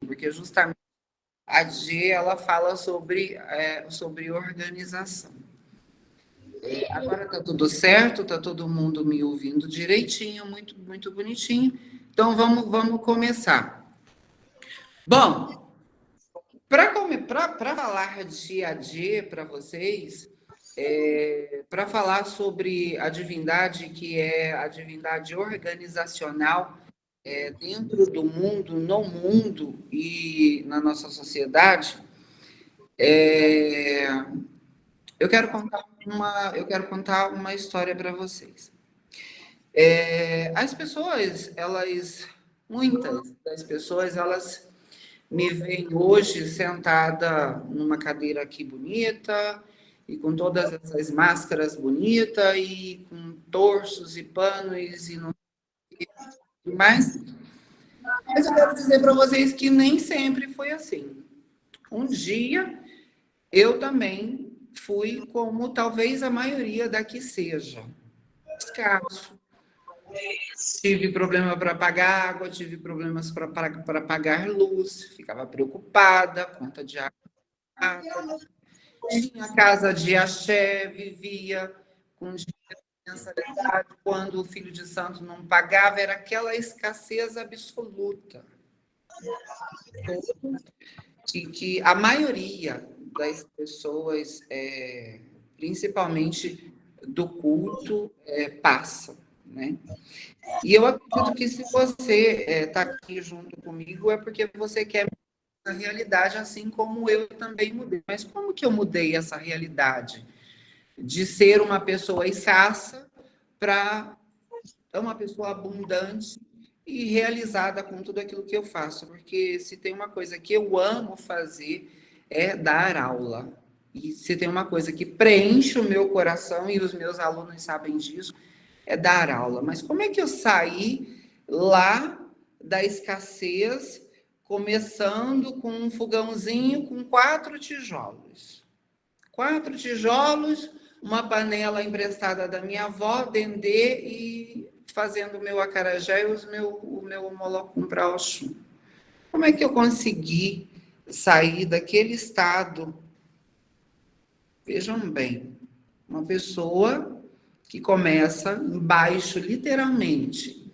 porque justamente a G ela fala sobre organização. Agora está tudo certo, está todo mundo me ouvindo direitinho, muito, muito bonitinho. Então vamos começar. Bom, para falar de AD para vocês, para falar sobre a divindade que é a divindade organizacional dentro do mundo, no mundo e na nossa sociedade, é, eu quero contar uma história para vocês. As pessoas, muitas das pessoas, elas me veem hoje sentada numa cadeira aqui bonita e com todas essas máscaras bonitas e com torsos e panos e não sei mais. Mas eu quero dizer para vocês que nem sempre foi assim. Um dia eu também fui como talvez a maioria daqui seja. Escasso. Tive problema para pagar água, tive problemas para pagar luz, ficava preocupada, conta de água. Tinha casa de axé, vivia com dinheiro de mensalidade. Quando o filho de santo não pagava, era aquela escassez absoluta. Que a maioria das pessoas, principalmente do culto, passa, né? E eu acredito que se você está aqui junto comigo é porque você quer mudar a realidade, assim como eu também mudei. Mas como que eu mudei essa realidade? De ser uma pessoa escassa para uma pessoa abundante e realizada com tudo aquilo que eu faço. Porque se tem uma coisa que eu amo fazer é dar aula. E se tem uma coisa que preenche o meu coração, e os meus alunos sabem disso, é dar aula. Mas como é que eu saí lá da escassez, começando com um fogãozinho com 4 tijolos? 4 tijolos, uma panela emprestada da minha avó, dendê, e fazendo o meu acarajé e o meu molocum para Oxum. Como é que eu consegui sair daquele estado? Vejam bem, uma pessoa que começa embaixo, literalmente,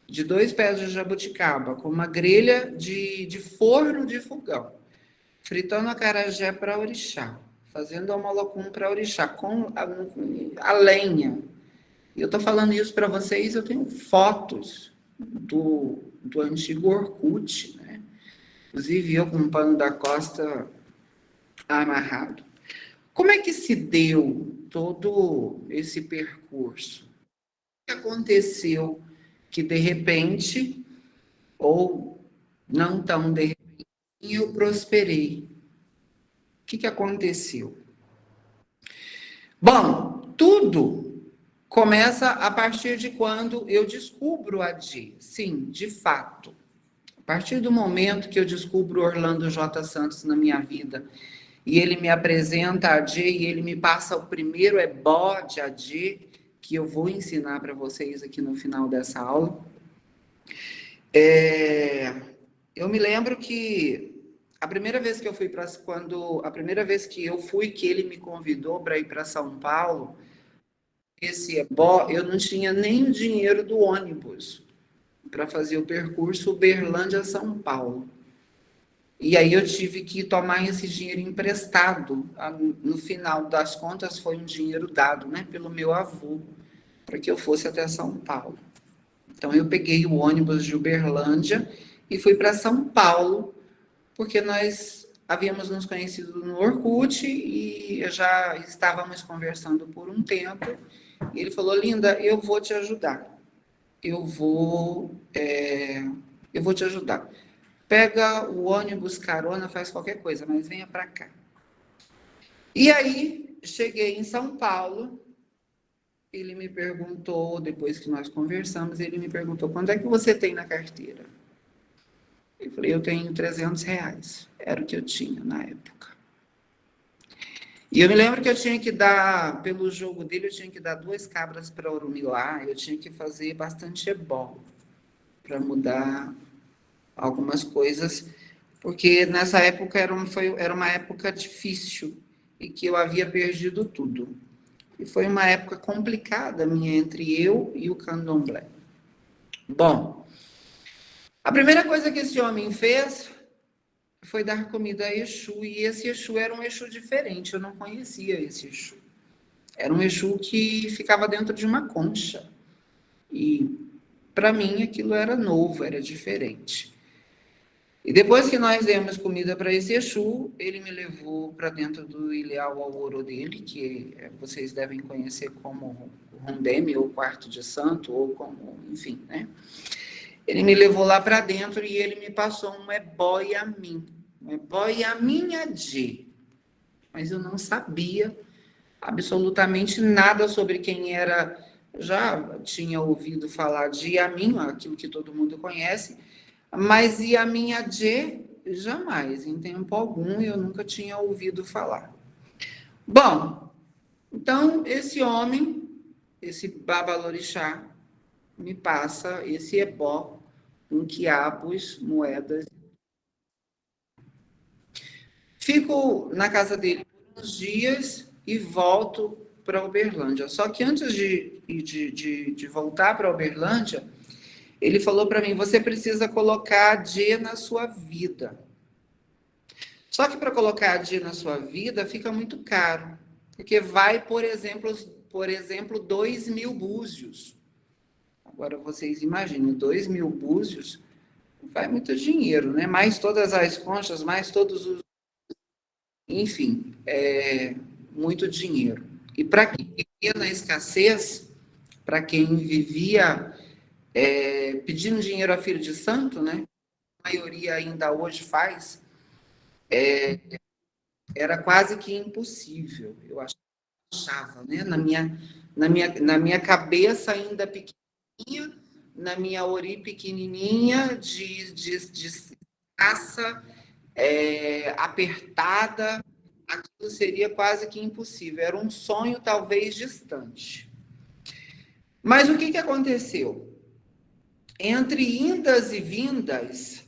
de 2 pés de jabuticaba, com uma grelha de forno de fogão, fritando acarajé para orixá, fazendo a molocum para orixá, com a lenha. E eu estou falando isso para vocês, eu tenho fotos do antigo Orkut, né? Inclusive eu com um pano da costa amarrado. Como é que se deu todo esse percurso? O que aconteceu que de repente, ou não tão de repente, eu prosperei? O que aconteceu? Bom, tudo começa a partir de quando eu descubro a Di. Sim, de fato. A partir do momento que eu descubro Orlando J. Santos na minha vida, e ele me apresenta a Di, e ele me passa o primeiro ebó de a Di, que eu vou ensinar para vocês aqui no final dessa aula. Eu me lembro que a primeira vez que eu fui que ele me convidou para ir para São Paulo, esse ebó, eu não tinha nem o dinheiro do ônibus para fazer o percurso Uberlândia-São Paulo. E aí eu tive que tomar esse dinheiro emprestado. No final das contas, foi um dinheiro dado, né, pelo meu avô, para que eu fosse até São Paulo. Então eu peguei o ônibus de Uberlândia e fui para São Paulo, porque nós havíamos nos conhecido no Orkut e já estávamos conversando por um tempo. E ele falou: Linda, eu vou te ajudar. Eu vou te ajudar. Pega o ônibus, carona, faz qualquer coisa, mas venha para cá. E aí, cheguei em São Paulo, ele me perguntou, depois que nós conversamos, ele me perguntou: quanto é que você tem na carteira? Eu falei: eu tenho R$300. Era o que eu tinha na época. E eu me lembro que eu tinha que dar, pelo jogo dele, eu tinha que dar 2 cabras para Orumilá, eu tinha que fazer bastante ebó para mudar algumas coisas porque nessa época era uma época difícil e que eu havia perdido tudo. E foi uma época complicada minha entre eu e o candomblé. Bom, a primeira coisa que esse homem fez foi dar comida a Exu, e esse Exu era um Exu diferente, eu não conhecia esse Exu. Era um Exu que ficava dentro de uma concha. E para mim aquilo era novo, era diferente. E depois que nós demos comida para esse Exu, ele me levou para dentro do Ilhéu Aorô dele, que vocês devem conhecer como Rondeme, ou Quarto de Santo, ou como, enfim, né? Ele me levou lá para dentro e ele me passou um ebó e a mim. Um ebó e a minha de. Mas eu não sabia absolutamente nada sobre quem era. Já tinha ouvido falar de Yamin, aquilo que todo mundo conhece, mas Yamin-Adjê, jamais, em tempo algum, eu nunca tinha ouvido falar. Bom, então esse homem, esse Babalorixá, me passa esse ebó com quiabos, moedas. Fico na casa dele por uns dias e volto para Uberlândia. Só que antes de voltar para Uberlândia, ele falou para mim: você precisa colocar a D na sua vida. Só que para colocar a D na sua vida fica muito caro, porque vai, por exemplo, 2.000 búzios. Agora vocês imaginem, 2.000 búzios vai muito dinheiro, né? Mais todas as conchas, mais todos os. Enfim, muito dinheiro. E para quem vivia na escassez, para quem vivia pedindo dinheiro a filho de santo, né? A maioria ainda hoje faz, era quase que impossível. Eu achava, né? Na minha cabeça ainda pequenininha, na minha ori pequenininha, de escassa, apertada, aquilo seria quase que impossível. Era um sonho talvez distante. Mas o que aconteceu? Entre indas e vindas,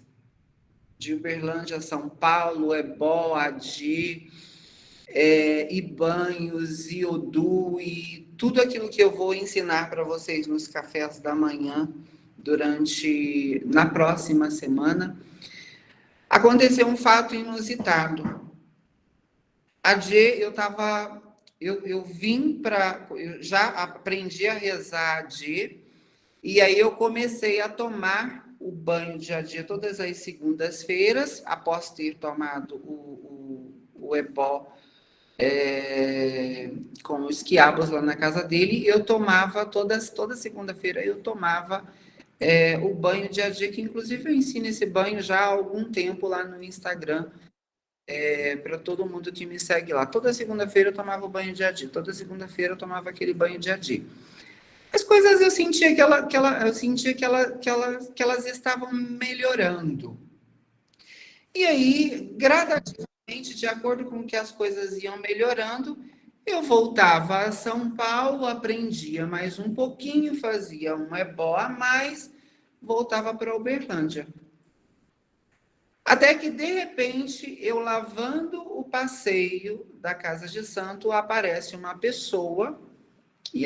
de Uberlândia a São Paulo, Ebó, Adi, e banhos, e Odu, e tudo aquilo que eu vou ensinar para vocês nos cafés da manhã, na próxima semana, aconteceu um fato inusitado. A Dê, eu vim eu já aprendi a rezar a Dê, e aí eu comecei a tomar o banho de Adê todas as segundas-feiras, após ter tomado o ebó com os quiabos lá na casa dele, eu tomava toda segunda-feira, eu tomava o banho de Adê, que inclusive eu ensino esse banho já há algum tempo lá no Instagram, para todo mundo que me segue lá. Toda segunda-feira eu tomava o banho de Adê, toda segunda-feira eu tomava aquele banho de Adê. As coisas eu sentia que elas estavam melhorando. E aí, gradativamente, de acordo com que as coisas iam melhorando, eu voltava a São Paulo, aprendia mais um pouquinho, fazia um ebó a mais, voltava para Uberlândia. Até que, de repente, eu lavando o passeio da Casa de Santo, aparece uma pessoa, e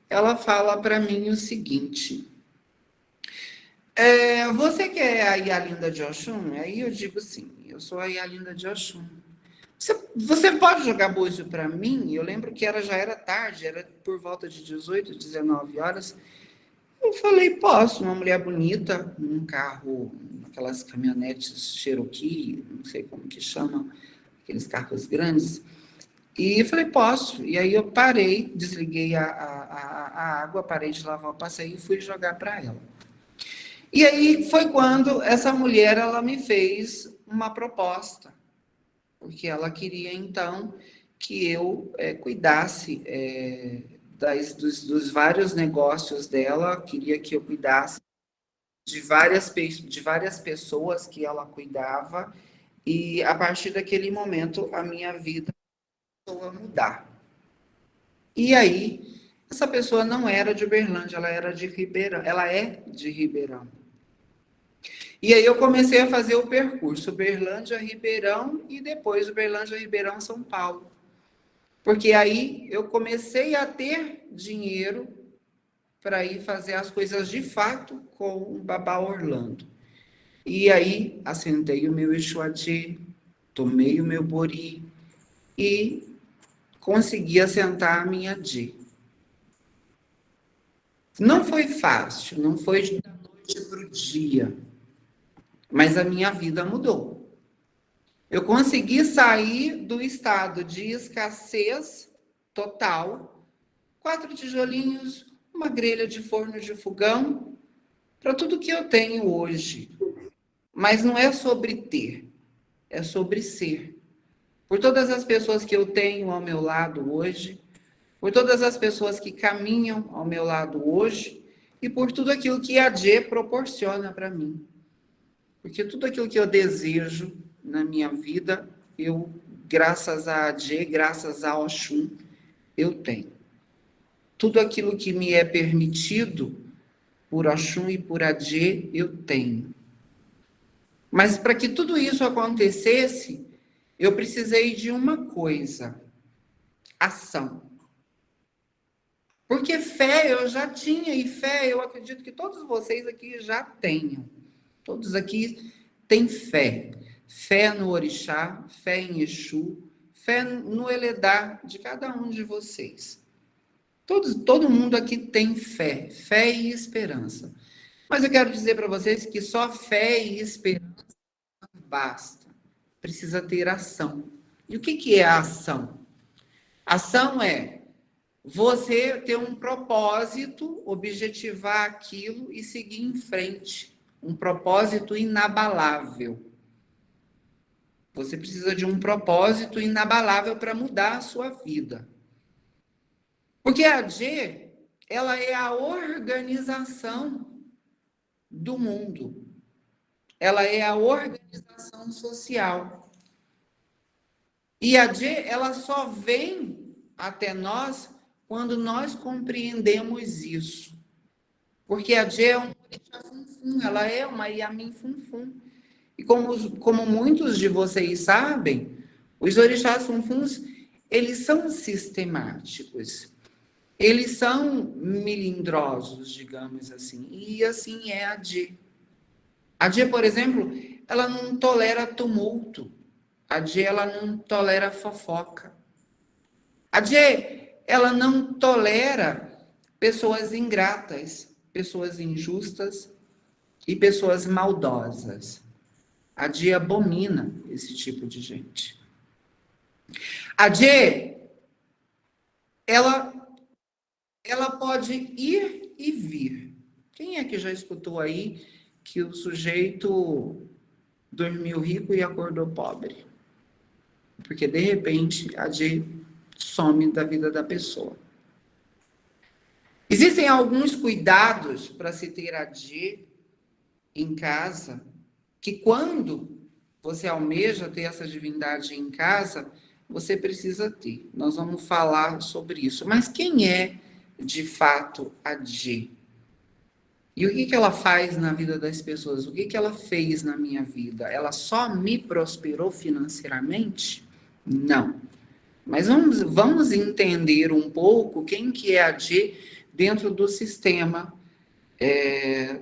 ela fala para mim o seguinte: você que é a Yalinda de Oxum? Aí eu digo sim, eu sou a Yalinda de Oxum. Você pode jogar búzio para mim? Eu lembro que já era tarde, era por volta de 18, 19 horas. Eu falei, posso, uma mulher bonita, num carro, aquelas caminhonetes Cherokee, não sei como que chama, aqueles carros grandes. E eu falei, posso. E aí eu parei, desliguei a água, parei de lavar o passeio e fui jogar para ela. E aí foi quando essa mulher, ela me fez uma proposta, porque ela queria, então, que eu cuidasse dos vários negócios dela, queria que eu cuidasse de várias pessoas que ela cuidava, e a partir daquele momento a minha vida começou a mudar. E aí, essa pessoa não era de Uberlândia, ela era de Ribeirão, ela é de Ribeirão. E aí eu comecei a fazer o percurso Uberlândia-Ribeirão e depois Uberlândia-Ribeirão-São Paulo. Porque aí eu comecei a ter dinheiro para ir fazer as coisas de fato com o Babá Orlando. E aí acendei o meu Exuatê, tomei o meu Bori e consegui assentar a minha Dê. Não foi fácil, não foi da noite para o dia, mas a minha vida mudou. Eu consegui sair do estado de escassez total, 4 tijolinhos, uma grelha de forno de fogão, para tudo que eu tenho hoje. Mas não é sobre ter, é sobre ser. Por todas as pessoas que eu tenho ao meu lado hoje, por todas as pessoas que caminham ao meu lado hoje e por tudo aquilo que a Dê proporciona para mim. Porque tudo aquilo que eu desejo na minha vida, eu, graças a Adê, graças a Oxum, eu tenho. Tudo aquilo que me é permitido por Oxum e por Adê, eu tenho. Mas para que tudo isso acontecesse, eu precisei de uma coisa: ação. Porque fé eu já tinha, e fé eu acredito que todos vocês aqui já tenham. Todos aqui têm fé. Fé no Orixá, fé em Exu, fé no Eledá de cada um de vocês. Todo mundo aqui tem fé, fé e esperança. Mas eu quero dizer para vocês que só fé e esperança não basta. Precisa ter ação. E o que é a ação? Ação é você ter um propósito, objetivar aquilo e seguir em frente. Um propósito inabalável. Você precisa de um propósito inabalável para mudar a sua vida. Porque a G, ela é a organização do mundo. Ela é a organização social. E a G, ela só vem até nós quando nós compreendemos isso. Porque a G é um funfun, ela é uma Yamin funfun. E como muitos de vocês sabem, os orixás funfuns, eles são sistemáticos. Eles são melindrosos, digamos assim. E assim é a Dê. A Dê, por exemplo, ela não tolera tumulto. A Dê, ela não tolera fofoca. A Dê, ela não tolera pessoas ingratas, pessoas injustas e pessoas maldosas. A Dê abomina esse tipo de gente. A Dê, ela pode ir e vir. Quem é que já escutou aí que o sujeito dormiu rico e acordou pobre? Porque, de repente, a Dê some da vida da pessoa. Existem alguns cuidados para se ter a Dê em casa, que quando você almeja ter essa divindade em casa, você precisa ter. Nós vamos falar sobre isso. Mas quem é, de fato, a Dê? E o que ela faz na vida das pessoas? O que ela fez na minha vida? Ela só me prosperou financeiramente? Não. Mas vamos entender um pouco quem que é a Dê dentro do sistema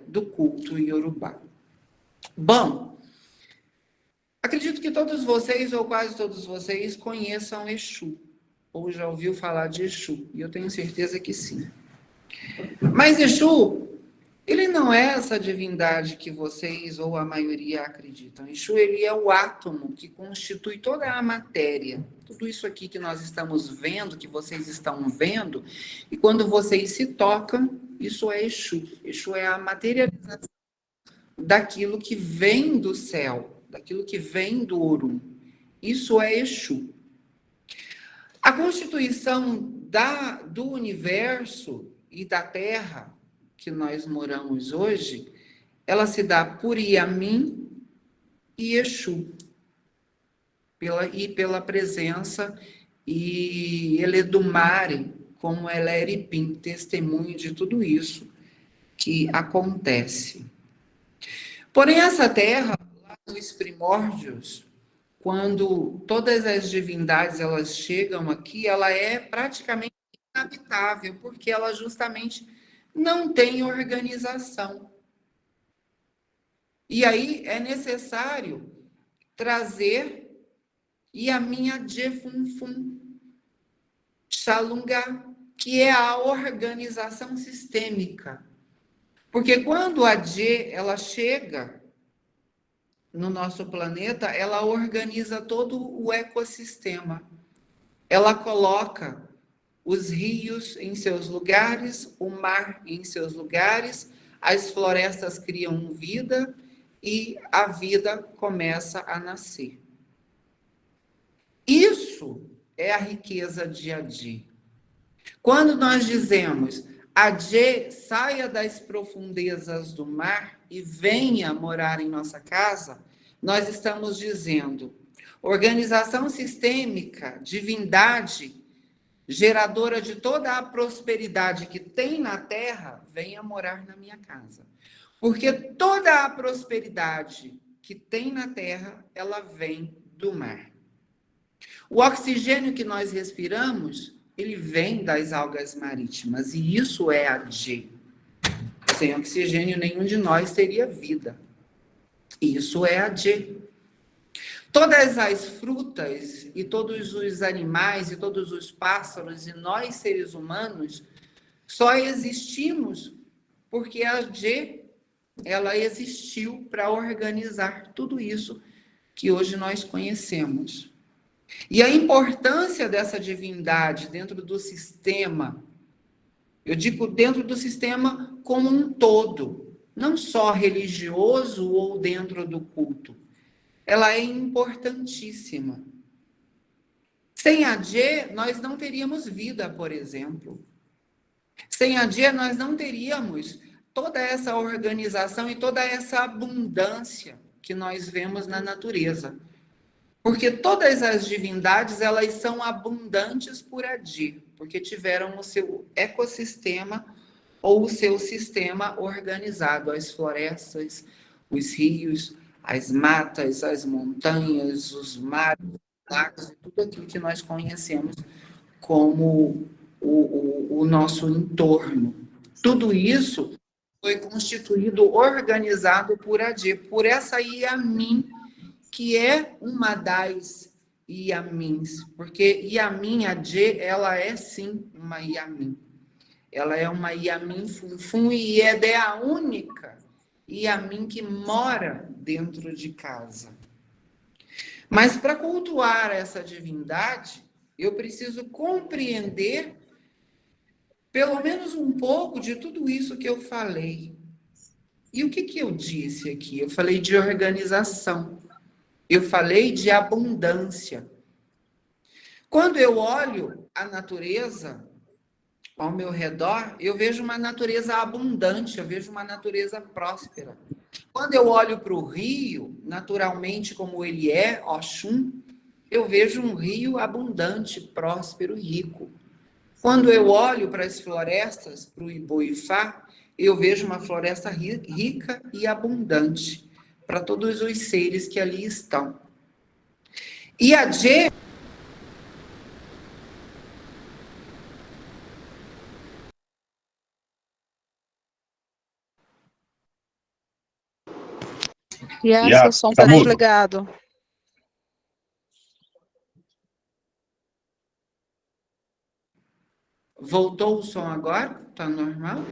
do culto iorubá. Bom, acredito que todos vocês, ou quase todos vocês, conheçam Exu, ou já ouviu falar de Exu, e eu tenho certeza que sim. Mas Exu, ele não é essa divindade que vocês ou a maioria acreditam. Exu, ele é o átomo que constitui toda a matéria. Tudo isso aqui que nós estamos vendo, que vocês estão vendo, e quando vocês se tocam, isso é Exu. Exu é a materialização daquilo que vem do céu, daquilo que vem do Orum. Isso é Exu. A constituição do universo e da Terra que nós moramos hoje, ela se dá por Yamin e Exu, pela presença e Eledumare, como Eleripim, testemunho de tudo isso que acontece. Porém, essa terra, lá nos primórdios, quando todas as divindades elas chegam aqui, ela é praticamente inabitável, porque ela justamente não tem organização. E aí é necessário trazer Yamin Adjefunfun Xalungá, que é a organização sistêmica. Porque quando a Dje, ela chega no nosso planeta, ela organiza todo o ecossistema. Ela coloca os rios em seus lugares, o mar em seus lugares, as florestas criam vida e a vida começa a nascer. Isso é a riqueza de Adi. Quando nós dizemos Adi, saia das profundezas do mar e venha morar em nossa casa, nós estamos dizendo organização sistêmica, divindade, geradora de toda a prosperidade que tem na terra, venha morar na minha casa. Porque toda a prosperidade que tem na terra, ela vem do mar. O oxigênio que nós respiramos, ele vem das algas marítimas, e isso é a G. Sem oxigênio, nenhum de nós teria vida. Isso é a G. Todas as frutas e todos os animais e todos os pássaros e nós seres humanos só existimos porque a G ela existiu para organizar tudo isso que hoje nós conhecemos. E a importância dessa divindade dentro do sistema, eu digo dentro do sistema como um todo, não só religioso ou dentro do culto. Ela é importantíssima. Sem a Dje, nós não teríamos vida, por exemplo. Sem a Dje, nós não teríamos toda essa organização e toda essa abundância que nós vemos na natureza. Porque todas as divindades, elas são abundantes por Adi, porque tiveram o seu ecossistema ou o seu sistema organizado, as florestas, os rios, as matas, as montanhas, os mares, os lagos, tudo aquilo que nós conhecemos como o nosso entorno. Tudo isso foi constituído, organizado por Adi, por essa Yamin, que é uma das Yamins, porque Yamin Adi, ela é sim uma Yamin. Ela é uma Yamin Funfun e é a única Yamin que mora dentro de casa. Mas para cultuar essa divindade, eu preciso compreender pelo menos um pouco de tudo isso que eu falei. E o que eu disse aqui? Eu falei de organização. Eu falei de abundância. Quando eu olho a natureza ao meu redor, eu vejo uma natureza abundante, eu vejo uma natureza próspera. Quando eu olho para o rio, naturalmente como ele é, Oxum, eu vejo um rio abundante, próspero, rico. Quando eu olho para as florestas, para o Iboifá, eu vejo uma floresta rica e abundante para todos os seres que ali estão. E a Dje Seu som está desligado. Voltou o som agora? Tá normal?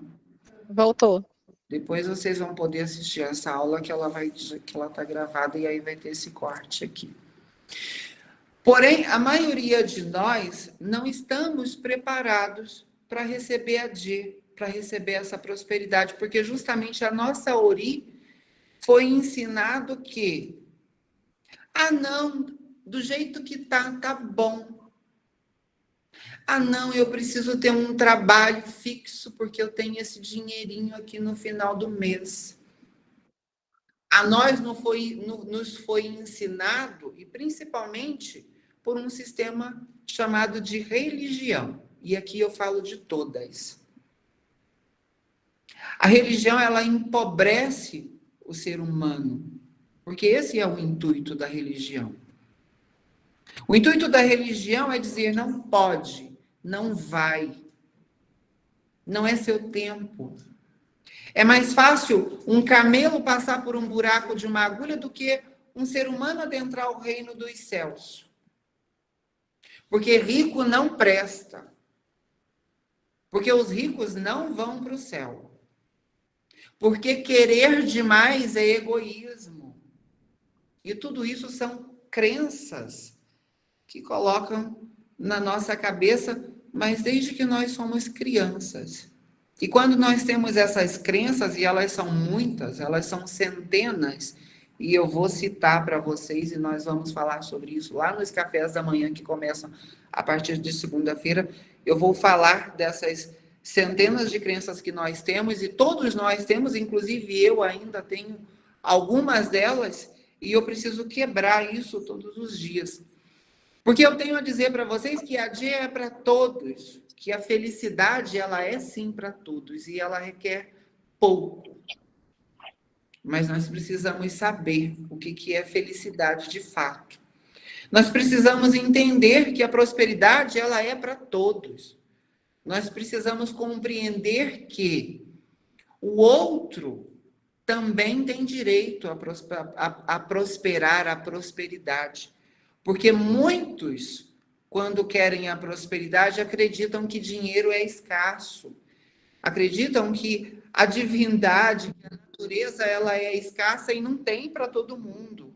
Voltou. Depois vocês vão poder assistir essa aula que ela tá gravada e aí vai ter esse corte aqui. Porém, a maioria de nós não estamos preparados para receber a Dje, para receber essa prosperidade, porque justamente a nossa Ori foi ensinado que não, do jeito que tá bom. Não, eu preciso ter um trabalho fixo porque eu tenho esse dinheirinho aqui no final do mês. A nós nos foi ensinado, e principalmente por um sistema chamado de religião. E aqui eu falo de todas. A religião, ela empobrece o ser humano, porque esse é o intuito da religião. O intuito da religião é dizer não pode, não vai, não é seu tempo. É mais fácil um camelo passar por um buraco de uma agulha do que um ser humano adentrar o reino dos céus. Porque rico não presta. Porque os ricos não vão para o céu. Porque querer demais é egoísmo. E tudo isso são crenças que colocam na nossa cabeça, mas desde que nós somos crianças. E quando nós temos essas crenças, e elas são muitas, elas são centenas, e eu vou citar para vocês, e nós vamos falar sobre isso lá nos cafés da manhã, que começam a partir de segunda-feira, eu vou falar dessas centenas de crenças que nós temos, e todos nós temos, inclusive eu ainda tenho algumas delas, e eu preciso quebrar isso todos os dias. Porque eu tenho a dizer para vocês que a G é para todos, que a felicidade ela é sim para todos e ela requer pouco. Mas nós precisamos saber o que é felicidade de fato. Nós precisamos entender que a prosperidade ela é para todos. Nós precisamos compreender que o outro também tem direito a prosperar, a prosperidade. Porque muitos, quando querem a prosperidade, acreditam que dinheiro é escasso. Acreditam que a divindade, que a natureza, ela é escassa e não tem para todo mundo.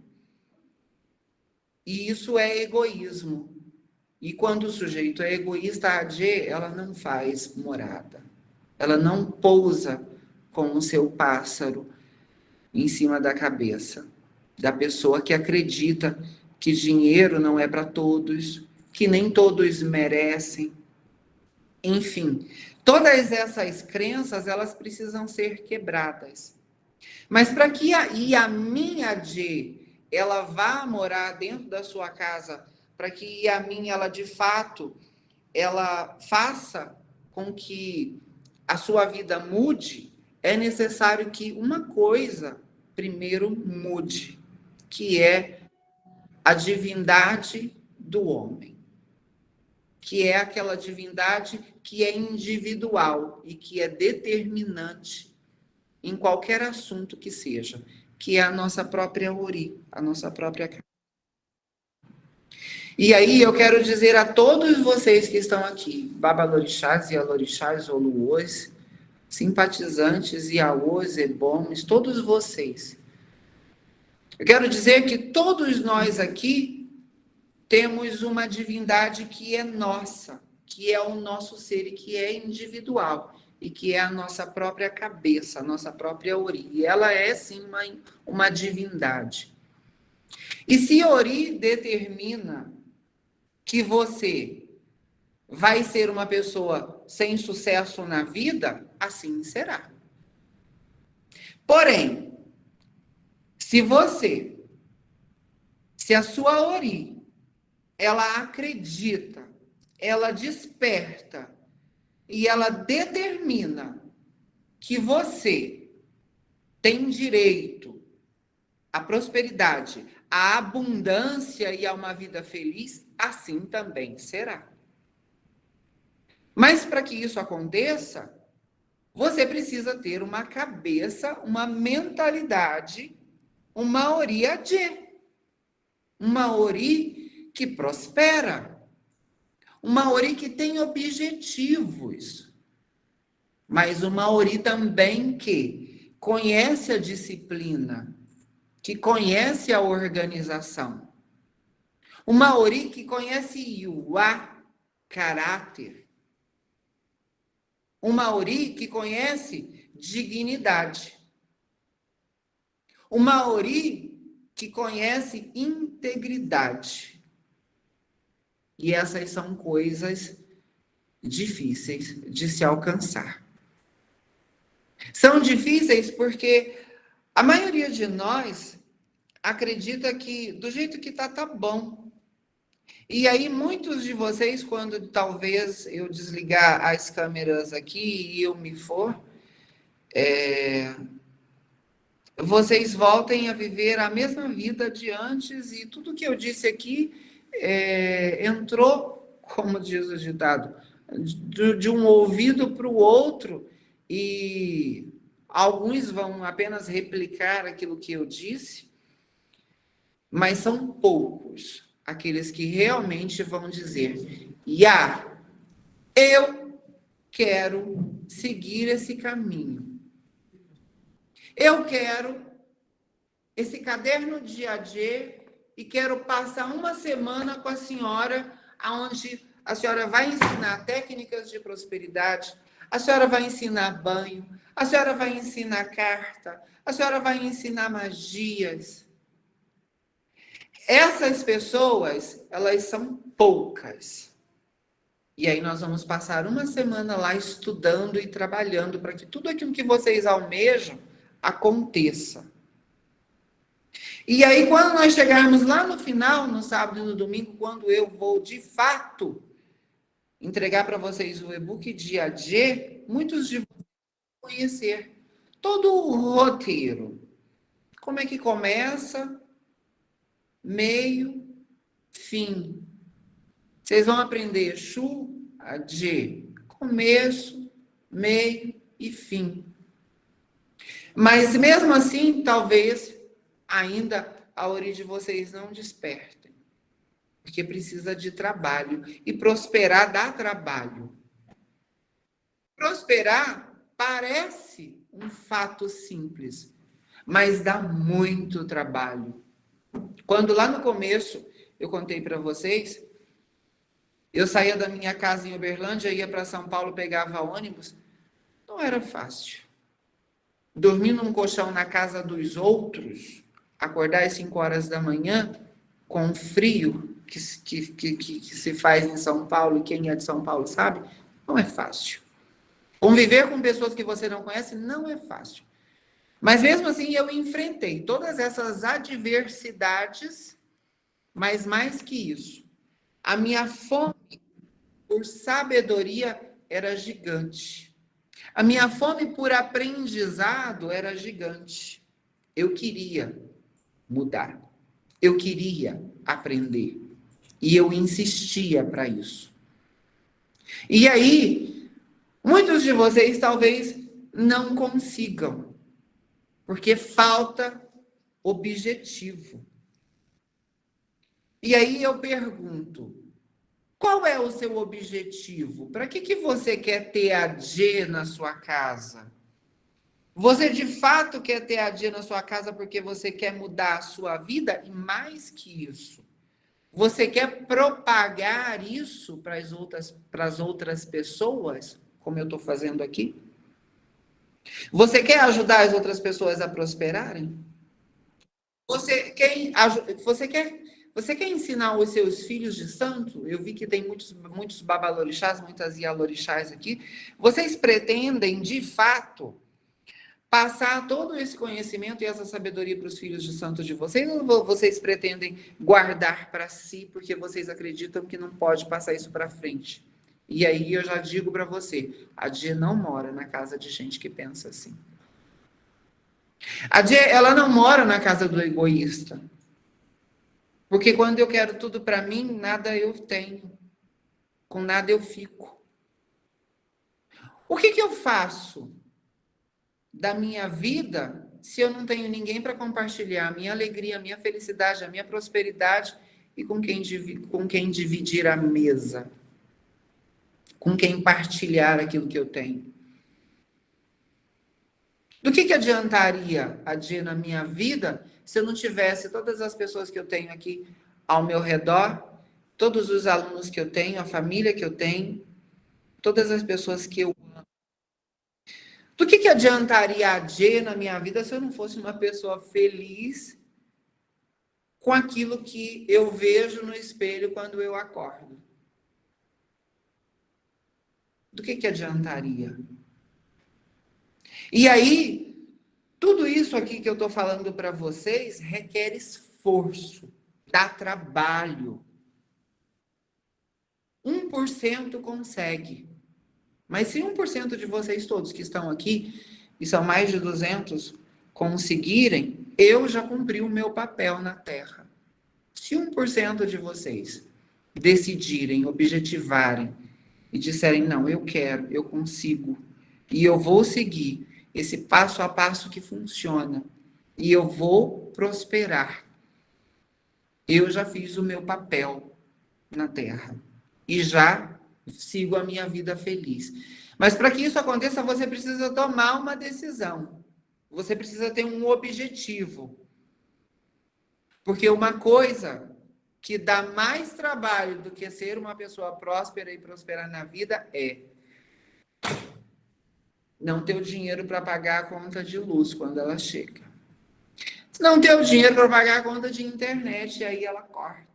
E isso é egoísmo. E quando o sujeito é egoísta, a AG, ela não faz morada. Ela não pousa com o seu pássaro em cima da cabeça da pessoa que acredita que dinheiro não é para todos, que nem todos merecem. Enfim, todas essas crenças, elas precisam ser quebradas. Mas para que a minha G, ela vá morar dentro da sua casa, para que a minha, ela de fato, ela faça com que a sua vida mude, é necessário que uma coisa primeiro mude, que é a divindade do homem, que é aquela divindade que é individual e que é determinante em qualquer assunto que seja, que é a nossa própria Ori, a nossa própria. E aí eu quero dizer a todos vocês que estão aqui, babalorixás e alorixás, oluôs, simpatizantes, iaôs, ebomes, todos vocês. Eu quero dizer que todos nós aqui temos uma divindade que é nossa, que é o nosso ser e que é individual, e que é a nossa própria cabeça, a nossa própria Ori. E ela é, sim, uma divindade. E se Ori determina que você vai ser uma pessoa sem sucesso na vida, assim será. Porém, se a sua Ori, ela acredita, ela desperta e ela determina que você tem direito à prosperidade, à abundância e a uma vida feliz, assim também será. Mas para que isso aconteça, você precisa ter uma cabeça, uma mentalidade, uma Ori Adê. Uma Ori que prospera. Uma Ori que tem objetivos. Mas uma Ori também que conhece a disciplina, que conhece a organização. Uma Ori que conhece Yuá, caráter. Uma Ori que conhece dignidade. Uma Ori que conhece integridade. E essas são coisas difíceis de se alcançar. São difíceis porque a maioria de nós acredita que do jeito que tá bom. E aí muitos de vocês, quando talvez eu desligar as câmeras aqui e eu me for, vocês voltem a viver a mesma vida de antes e tudo que eu disse aqui entrou, como diz o ditado, de um ouvido para o outro e alguns vão apenas replicar aquilo que eu disse, mas são poucos aqueles que realmente vão dizer: eu quero seguir esse caminho. Eu quero esse caderno de AD e quero passar uma semana com a senhora, onde a senhora vai ensinar técnicas de prosperidade, a senhora vai ensinar banho, a senhora vai ensinar carta, a senhora vai ensinar magias. Essas pessoas, elas são poucas. E aí nós vamos passar uma semana lá estudando e trabalhando para que tudo aquilo que vocês almejam aconteça. E aí, quando nós chegarmos lá no final, no sábado e no domingo, quando eu vou, de fato, entregar para vocês o e-book de AD, muitos de vocês vão conhecer todo o roteiro. Como é que começa, meio, fim. Vocês vão aprender Shu, AD, começo, meio e fim. Mas mesmo assim, talvez ainda a origem de vocês não despertem. Porque precisa de trabalho. E prosperar dá trabalho. Prosperar parece um fato simples, mas dá muito trabalho. Quando lá no começo eu contei para vocês, eu saía da minha casa em Uberlândia, ia para São Paulo, pegava ônibus, não era fácil. Dormir num colchão na casa dos outros, acordar às 5 horas da manhã, com frio que se faz em São Paulo, e quem é de São Paulo sabe, não é fácil. Conviver com pessoas que você não conhece não é fácil. Mas mesmo assim eu enfrentei todas essas adversidades, mas mais que isso, a minha fome por sabedoria era gigante. A minha fome por aprendizado era gigante. Eu queria mudar. Eu queria aprender. E eu insistia para isso. E aí, muitos de vocês talvez não consigam, porque falta objetivo. E aí eu pergunto, qual é o seu objetivo? Para que você quer ter AD na sua casa? Você de fato quer ter AD na sua casa porque você quer mudar a sua vida? E mais que isso, você quer propagar isso para as outras pessoas, como eu estou fazendo aqui? Você quer ajudar as outras pessoas a prosperarem? Você quer ensinar os seus filhos de santo? Eu vi que tem muitos babalorixás, muitas ialorixás aqui. Vocês pretendem, de fato, passar todo esse conhecimento e essa sabedoria para os filhos de santo de vocês? Ou vocês pretendem guardar para si, porque vocês acreditam que não pode passar isso para frente? E aí eu já digo para você, a Dia não mora na casa de gente que pensa assim. A Dia, ela não mora na casa do egoísta. Porque quando eu quero tudo para mim, nada eu tenho. Com nada eu fico. O que eu faço da minha vida se eu não tenho ninguém para compartilhar a minha alegria, a minha felicidade, a minha prosperidade e com quem dividir a mesa? Com quem partilhar aquilo que eu tenho? Do que adiantaria a Dia na minha vida se eu não tivesse todas as pessoas que eu tenho aqui ao meu redor, todos os alunos que eu tenho, a família que eu tenho, todas as pessoas que eu amo? Do que adiantaria a Dia na minha vida se eu não fosse uma pessoa feliz com aquilo que eu vejo no espelho quando eu acordo? Do que adiantaria? E aí, tudo isso aqui que eu estou falando para vocês requer esforço, dá trabalho. 1% consegue. Mas se 1% de vocês todos que estão aqui, e são mais de 200, conseguirem, eu já cumpri o meu papel na Terra. Se 1% de vocês decidirem, objetivarem e disserem, não, eu quero, eu consigo, e eu vou seguir esse passo a passo que funciona, e eu vou prosperar, eu já fiz o meu papel na Terra. E já sigo a minha vida feliz. Mas para que isso aconteça, você precisa tomar uma decisão. Você precisa ter um objetivo. Porque uma coisa que dá mais trabalho do que ser uma pessoa próspera e prosperar na vida é não ter o dinheiro para pagar a conta de luz quando ela chega. Não ter o dinheiro para pagar a conta de internet, e aí ela corta.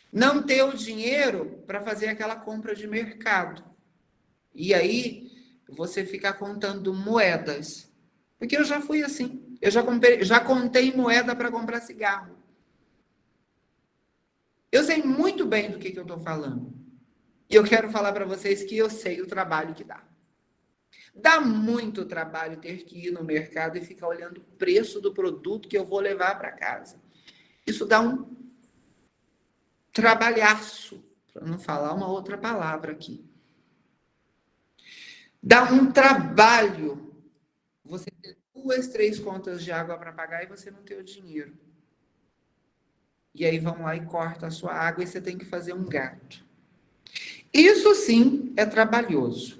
Não ter o dinheiro para fazer aquela compra de mercado. E aí você fica contando moedas. Porque eu já fui assim. Eu já contei moeda para comprar cigarro. Eu sei muito bem do que eu estou falando. E eu quero falar para vocês que eu sei o trabalho que dá. Dá muito trabalho ter que ir no mercado e ficar olhando o preço do produto que eu vou levar para casa. Isso dá um trabalhaço, para não falar uma outra palavra aqui. Dá um trabalho você ter 2, 3 contas de água para pagar e você não ter o dinheiro. E aí vão lá e cortam a sua água e você tem que fazer um gato. Isso sim é trabalhoso.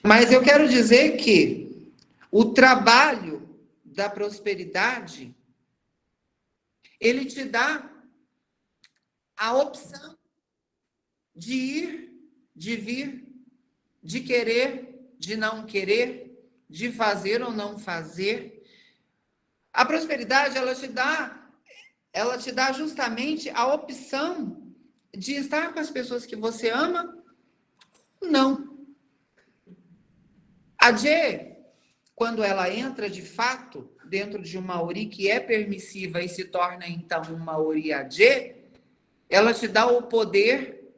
Mas eu quero dizer que o trabalho da prosperidade, ele te dá a opção de ir, de vir, de querer, de não querer, de fazer ou não fazer. A prosperidade, ela te dá justamente a opção de estar com as pessoas que você ama, não. A Jê, quando ela entra de fato dentro de uma Ori que é permissiva e se torna então uma Ori AJ, ela te dá o poder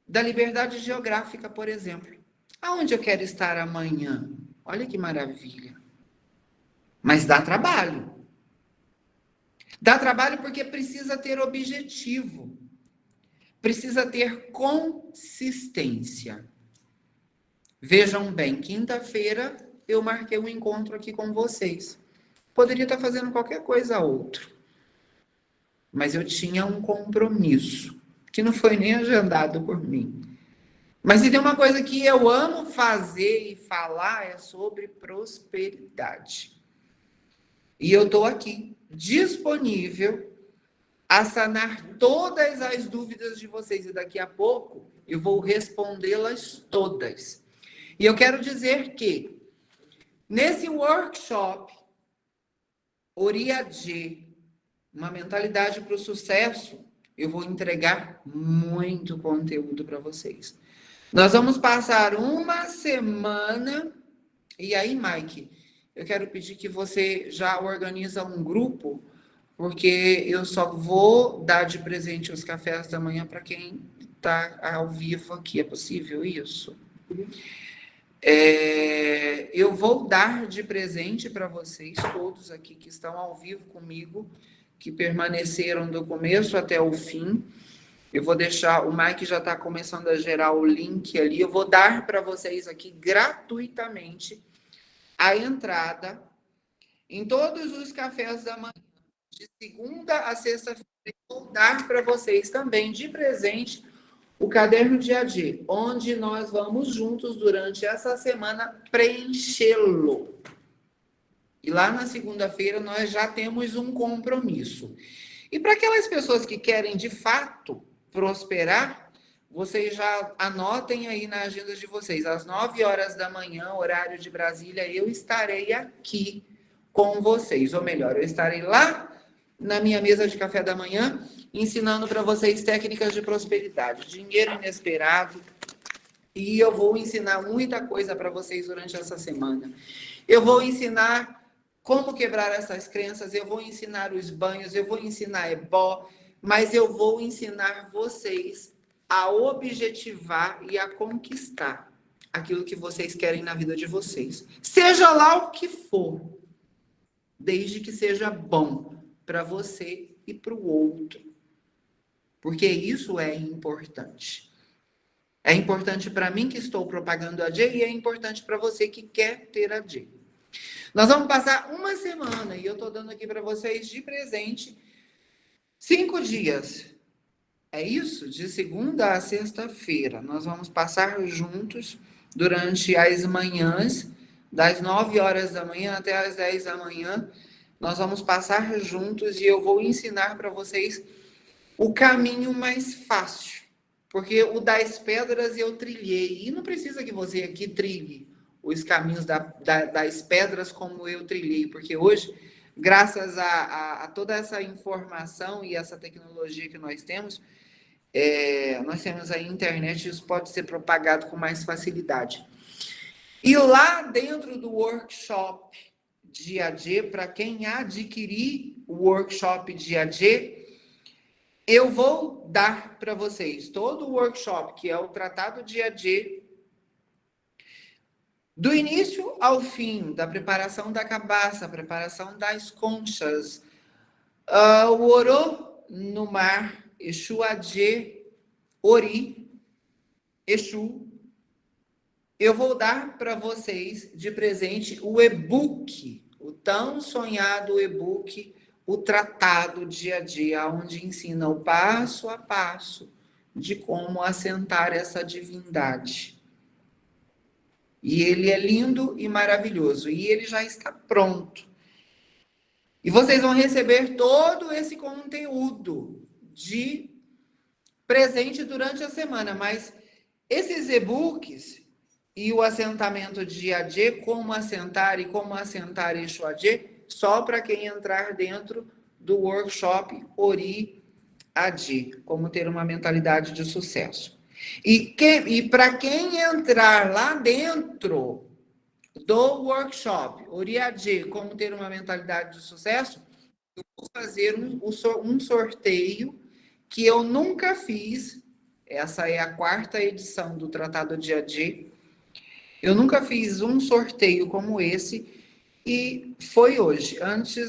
da liberdade geográfica, por exemplo. Aonde eu quero estar amanhã? Olha que maravilha. Mas dá trabalho. Dá trabalho porque precisa ter objetivo. Precisa ter consistência. Vejam bem, quinta-feira eu marquei um encontro aqui com vocês. Poderia estar fazendo qualquer coisa outra. Mas eu tinha um compromisso, que não foi nem agendado por mim. Mas se tem uma coisa que eu amo fazer e falar, é sobre prosperidade. E eu estou aqui, disponível a sanar todas as dúvidas de vocês. E daqui a pouco eu vou respondê-las todas. E eu quero dizer que, nesse workshop, Ori AJ, uma mentalidade para o sucesso, eu vou entregar muito conteúdo para vocês. Nós vamos passar uma semana. E aí, Mike, eu quero pedir que você já organiza um grupo, porque eu só vou dar de presente os cafés da manhã para quem está ao vivo aqui. É possível isso? Eu vou dar de presente para vocês, todos aqui que estão ao vivo comigo, que permaneceram do começo até o fim. Eu vou deixar, o Mike já está começando a gerar o link ali. Eu vou dar para vocês aqui gratuitamente a entrada em todos os cafés da manhã, de segunda a sexta-feira. Vou dar para vocês também de presente o caderno de AD, onde nós vamos juntos durante essa semana preenchê-lo. E lá na segunda-feira nós já temos um compromisso. E para aquelas pessoas que querem de fato prosperar, vocês já anotem aí na agenda de vocês, às 9 horas da manhã, horário de Brasília, eu estarei aqui com vocês. Ou melhor, eu estarei lá na minha mesa de café da manhã, ensinando para vocês técnicas de prosperidade, dinheiro inesperado, e eu vou ensinar muita coisa para vocês durante essa semana. Eu vou ensinar como quebrar essas crenças, eu vou ensinar os banhos, eu vou ensinar ebó, mas eu vou ensinar vocês a objetivar e a conquistar aquilo que vocês querem na vida de vocês. Seja lá o que for, desde que seja bom para você e para o outro. Porque isso é importante. É importante para mim que estou propagando a AD e é importante para você que quer ter a AD. Nós vamos passar uma semana e eu estou dando aqui para vocês de presente 5 dias. É isso? De segunda a sexta-feira. Nós vamos passar juntos durante as manhãs, das 9 horas da manhã até as 10 da manhã. Nós vamos passar juntos e eu vou ensinar para vocês o caminho mais fácil. Porque o das pedras eu trilhei. E não precisa que você aqui trilhe os caminhos das pedras como eu trilhei. Porque hoje, graças a toda essa informação e essa tecnologia que nós temos a internet, isso pode ser propagado com mais facilidade. E lá dentro do workshop de AD, para quem adquirir o workshop de AD, eu vou dar para vocês todo o workshop, que é o Tratado de AD, do início ao fim, da preparação da cabaça, preparação das conchas, o Orô no mar, Exu AD, Ori, Exu. Eu vou dar para vocês de presente o e-book, o tão sonhado e-book, o Tratado Dia a Dia, onde ensina o passo a passo de como assentar essa divindade. E ele é lindo e maravilhoso, e ele já está pronto. E vocês vão receber todo esse conteúdo de presente durante a semana, mas esses e-books e o assentamento de AD, como assentar Exu AD, só para quem entrar dentro do workshop Ori AD, como ter uma mentalidade de sucesso. E para quem entrar lá dentro do workshop Ori AD, como ter uma mentalidade de sucesso, eu vou fazer um sorteio que eu nunca fiz. Essa é a 4ª edição do Tratado de AD. Eu nunca fiz um sorteio como esse e foi hoje,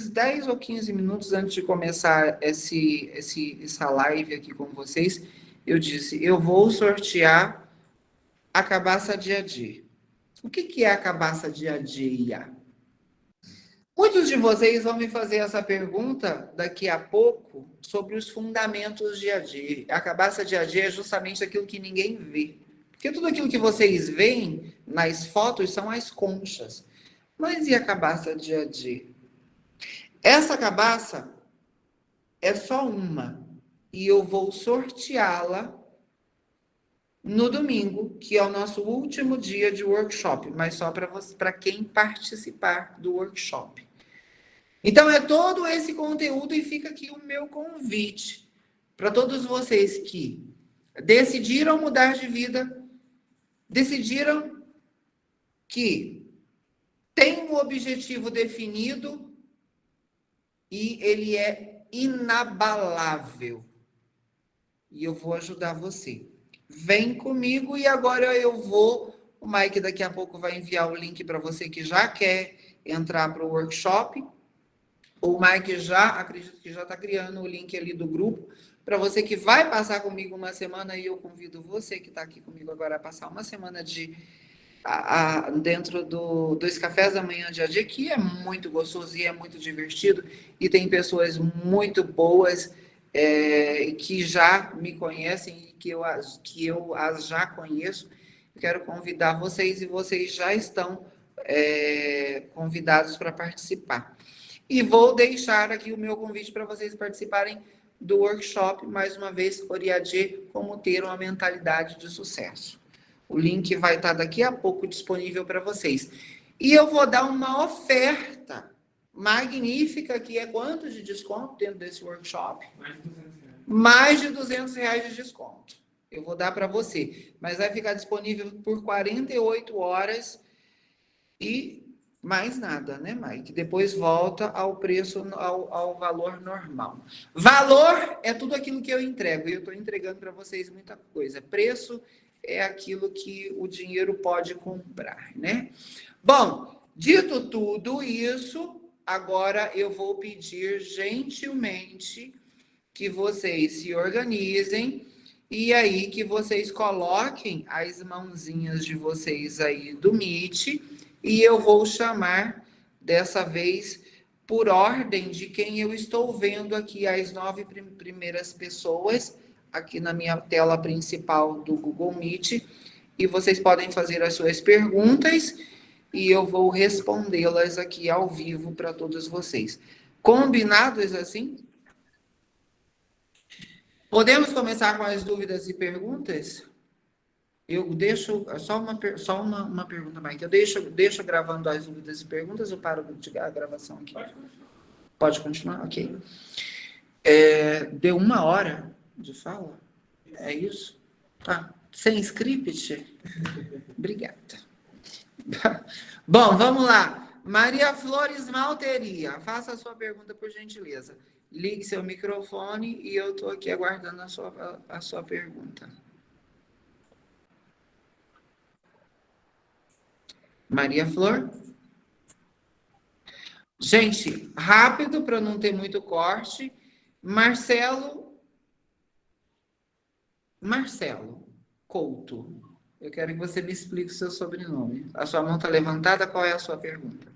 10 ou 15 minutos antes de começar essa live aqui com vocês, eu disse, eu vou sortear a cabaça de AD. O que é a cabaça de AD? Muitos de vocês vão me fazer essa pergunta daqui a pouco sobre os fundamentos de AD. A cabaça de AD é justamente aquilo que ninguém vê. Porque tudo aquilo que vocês veem nas fotos são as conchas. Mas e a cabaça de AD? Essa cabaça é só uma. E eu vou sorteá-la no domingo, que é o nosso último dia de workshop. Mas só para quem participar do workshop. Então, é todo esse conteúdo e fica aqui o meu convite para todos vocês que decidiram mudar de vida, decidiram que tem um objetivo definido e ele é inabalável. E eu vou ajudar você. Vem comigo e agora o Mike daqui a pouco vai enviar o link para você que já quer entrar para o workshop. O Mike acredito que já está criando o link ali do grupo. Para você que vai passar comigo uma semana, e eu convido você que está aqui comigo agora a passar uma semana dentro dos cafés da manhã de AD, que é muito gostoso e é muito divertido. E tem pessoas muito boas que já me conhecem e que eu as já conheço. Eu quero convidar vocês e vocês já estão convidados para participar. E vou deixar aqui o meu convite para vocês participarem do workshop, mais uma vez, Ori AD, como ter uma mentalidade de sucesso. O link vai estar daqui a pouco disponível para vocês. E eu vou dar uma oferta magnífica, que é quanto de desconto dentro desse workshop? Mais de R$200 de desconto. Eu vou dar para você. Mas vai ficar disponível por 48 horas e mais nada, né, Mike? Depois volta ao preço, ao valor normal. Valor é tudo aquilo que eu entrego. E eu estou entregando para vocês muita coisa. Preço é aquilo que o dinheiro pode comprar, né? Bom, dito tudo isso, agora eu vou pedir gentilmente que vocês se organizem e aí que vocês coloquem as mãozinhas de vocês aí do Meet e eu vou chamar dessa vez por ordem de quem eu estou vendo aqui, as 9 primeiras pessoas aqui na minha tela principal do Google Meet, e vocês podem fazer as suas perguntas e eu vou respondê-las aqui ao vivo para todos vocês. Combinados assim? Podemos começar com as dúvidas e perguntas? Eu deixo só uma pergunta, Mike. Eu deixo gravando as dúvidas e perguntas ou paro a gravação aqui? Pode continuar? Ok. Deu 1 hora de fala? É isso? Tá. Sem script? Obrigada. Bom, vamos lá. Maria Flores Malteria, faça a sua pergunta, por gentileza. Ligue seu microfone e eu estou aqui aguardando a sua pergunta. Maria Flor? Gente, rápido para não ter muito corte. Marcelo Couto. Eu quero que você me explique o seu sobrenome. A sua mão está levantada, qual é a sua pergunta?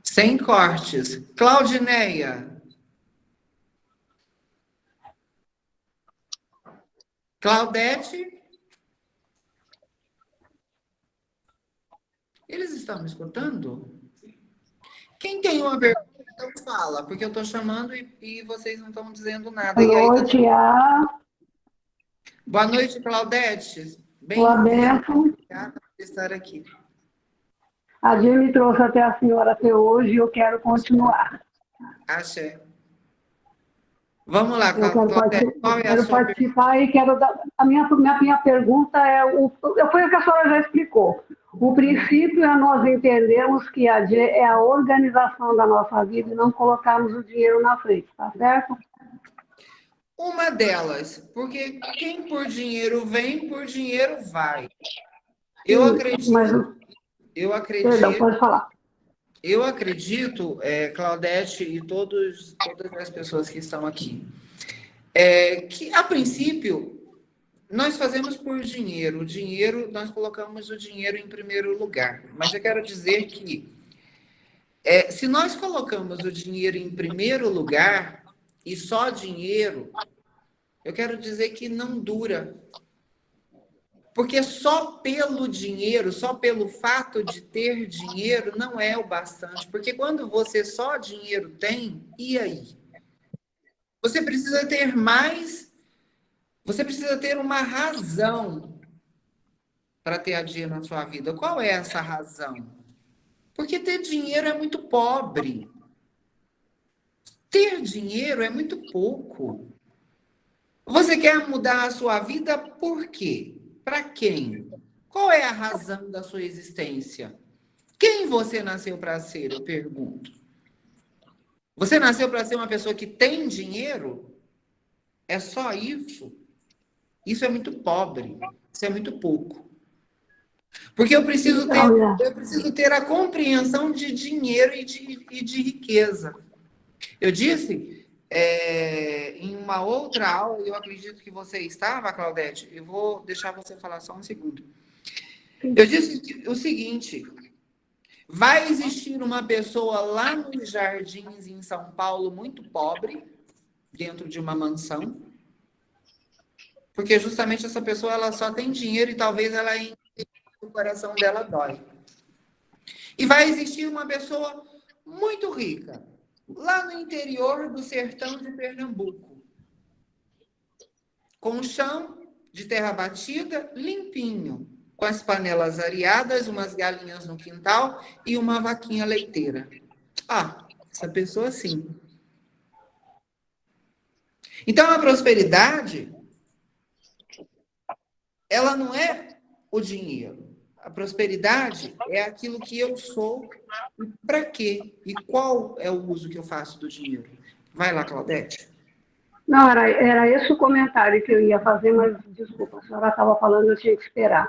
Sem cortes. Claudineia. Claudete. Eles estão me escutando? Quem tem uma pergunta, então fala, porque eu estou chamando e vocês não estão dizendo nada. Boa noite, Boa noite, Claudete. Bem-vinda. Obrigada por estar aqui. A Dia me trouxe até a senhora até hoje e eu quero continuar. Axé. Vamos lá, Claudete. Quero participar e quero dar... A minha pergunta foi o que a senhora já explicou. O princípio é nós entendermos que a Dia é a organização da nossa vida e não colocarmos o dinheiro na frente, tá certo? Uma delas, porque quem por dinheiro vem, por dinheiro vai. Eu acredito. Perdão, pode falar. Eu acredito, Claudete e todas as pessoas que estão aqui, que a princípio nós fazemos por dinheiro. O dinheiro, nós colocamos o dinheiro em primeiro lugar. Mas eu quero dizer que se nós colocamos o dinheiro em primeiro lugar e só dinheiro, eu quero dizer que não dura. Porque só pelo dinheiro, só pelo fato de ter dinheiro, não é o bastante. Porque quando você só dinheiro tem, e aí? Você precisa ter mais, você precisa ter uma razão para ter a dia na sua vida. Qual é essa razão? Porque ter dinheiro é muito pobre. Ter dinheiro é muito pouco. Você quer mudar a sua vida por quê? Para quem? Qual é a razão da sua existência? Quem você nasceu para ser? Eu pergunto. Você nasceu para ser uma pessoa que tem dinheiro? É só isso? Isso é muito pobre. Isso é muito pouco. Porque eu preciso ter a compreensão de dinheiro e de riqueza. Eu disse em uma outra aula, eu acredito que você estava, Claudete, eu vou deixar você falar só um segundo. Eu disse o seguinte: vai existir uma pessoa lá nos Jardins, em São Paulo, muito pobre, dentro de uma mansão, porque justamente essa pessoa ela só tem dinheiro e talvez o coração dela dói. E vai existir uma pessoa muito rica, lá no interior do sertão de Pernambuco, com o chão de terra batida, limpinho, com as panelas areadas, umas galinhas no quintal e uma vaquinha leiteira. Ah, essa pessoa sim. Então, a prosperidade, ela não é o dinheiro. A prosperidade é aquilo que eu sou e para quê? E qual é o uso que eu faço do dinheiro? Vai lá, Claudete. Não, era esse o comentário que eu ia fazer, mas desculpa, a senhora estava falando, eu tinha que esperar.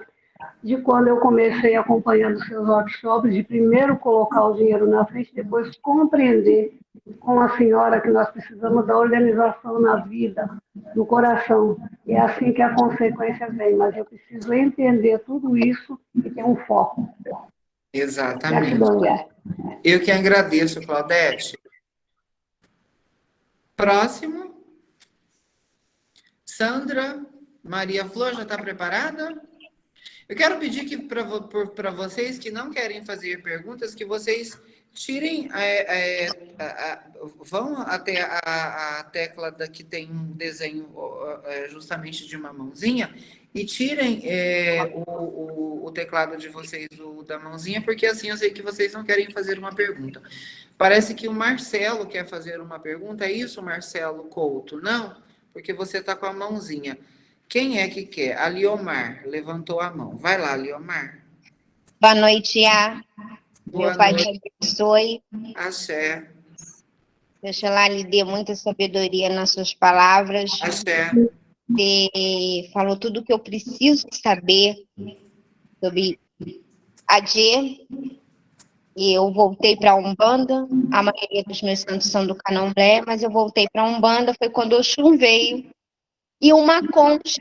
De quando eu comecei acompanhando seus workshops, de primeiro colocar o dinheiro na frente, depois compreender com a senhora que nós precisamos da organização na vida, no coração. É assim que a consequência vem, mas eu preciso entender tudo isso e ter um foco. Exatamente. Gratidão, Guilherme. Eu que agradeço, Claudete. Próximo. Sandra Maria Flor, já está preparada? Eu quero pedir que para vocês que não querem fazer perguntas, que vocês tirem, vão até a tecla que tem um desenho justamente de uma mãozinha e tirem o teclado de vocês da mãozinha, porque assim eu sei que vocês não querem fazer uma pergunta. Parece que o Marcelo quer fazer uma pergunta. É isso, Marcelo Couto? Não, porque você está com a mãozinha. Quem é que quer? A Liomar levantou a mão. Vai lá, Liomar. Boa noite, A. Boa Meu pai noite. te abençoe. Axé. Deus lá lhe dê muita sabedoria nas suas palavras. Axé. Você falou tudo o que eu preciso saber sobre a G. Eu voltei para a Umbanda. A maioria dos meus santos são do Candomblé, mas eu voltei para a Umbanda. Foi quando o Oxum veio. E uma concha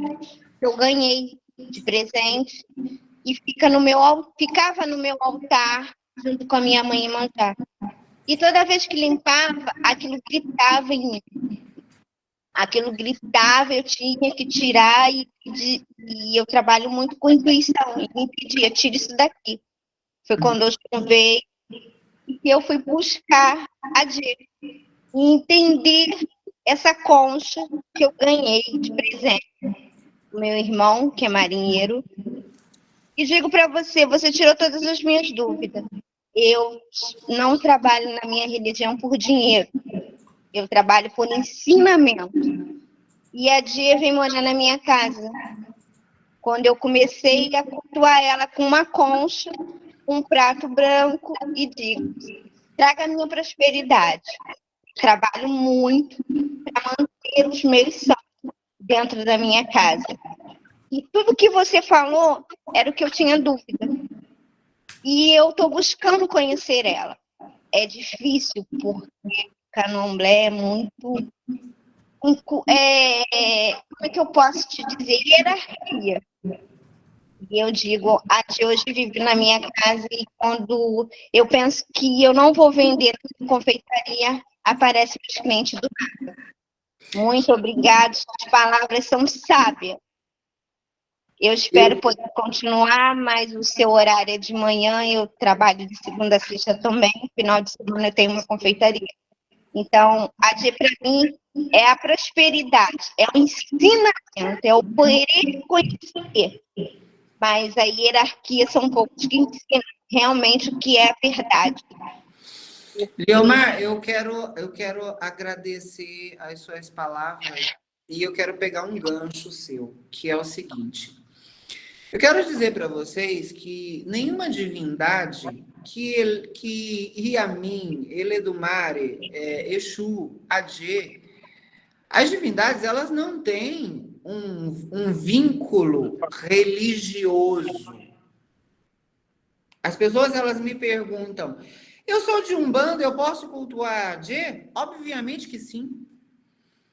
que eu ganhei de presente e ficava no meu altar junto com a minha mãe Iemanjá. E toda vez que limpava, aquilo gritava em mim. Aquilo gritava, eu tinha que tirar e eu trabalho muito com intuição. E me pedia, tira isso daqui. Foi quando eu veio e eu fui buscar a G e entender essa concha que eu ganhei de presente. Meu irmão, que é marinheiro, e digo para você, você tirou todas as minhas dúvidas. Eu não trabalho na minha religião por dinheiro. Eu trabalho por ensinamento. E a Dia vem morar na minha casa. Quando eu comecei a cultuar ela com uma concha, um prato branco e digo, traga a minha prosperidade. Trabalho muito para manter os meus sonhos dentro da minha casa. E tudo que você falou era o que eu tinha dúvida. E eu estou buscando conhecer ela. É difícil, porque o Candomblé é muito... como é que eu posso te dizer? Hierarquia. E eu digo, a de hoje vive na minha casa e quando eu penso que eu não vou vender na confeitaria, aparece os clientes do nada. Muito obrigada, suas palavras são sábias. Eu espero poder continuar, mas o seu horário é de manhã, eu trabalho de segunda a sexta também, final de semana eu tenho uma confeitaria. Então, a G para mim é a prosperidade, é o ensinamento, é o poder conhecer. Mas a hierarquia são poucos que ensinam realmente o que é a verdade. Liomar, eu quero agradecer as suas palavras e eu quero pegar um gancho seu, que é o seguinte. Eu quero dizer para vocês que nenhuma divindade que Yamin, Eledumare, Exu, Adê, as divindades elas não têm um vínculo religioso. As pessoas elas me perguntam, eu sou de Umbanda, eu posso cultuar Adê? Obviamente que sim.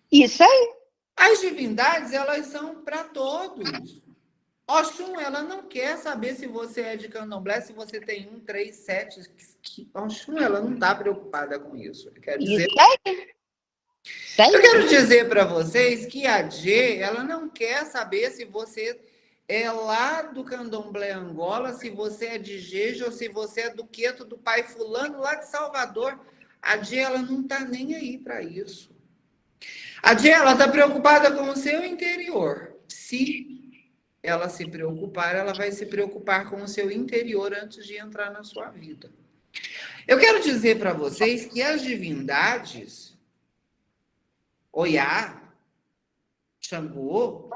Isso aí. As divindades elas são para todos. Oxum, ela não quer saber se você é de Candomblé, se você tem 1, 3, 7. Oxum, ela não está preocupada com isso. Eu quero dizer para vocês que a G, ela não quer saber se você é lá do Candomblé Angola, se você é de Jeje ou se você é do Queto do pai fulano lá de Salvador. A G, ela não está nem aí para isso. A G, ela está preocupada com o seu interior. Se ela se preocupar, ela vai se preocupar com o seu interior antes de entrar na sua vida. Eu quero dizer para vocês que as divindades, Oiá, Xangô,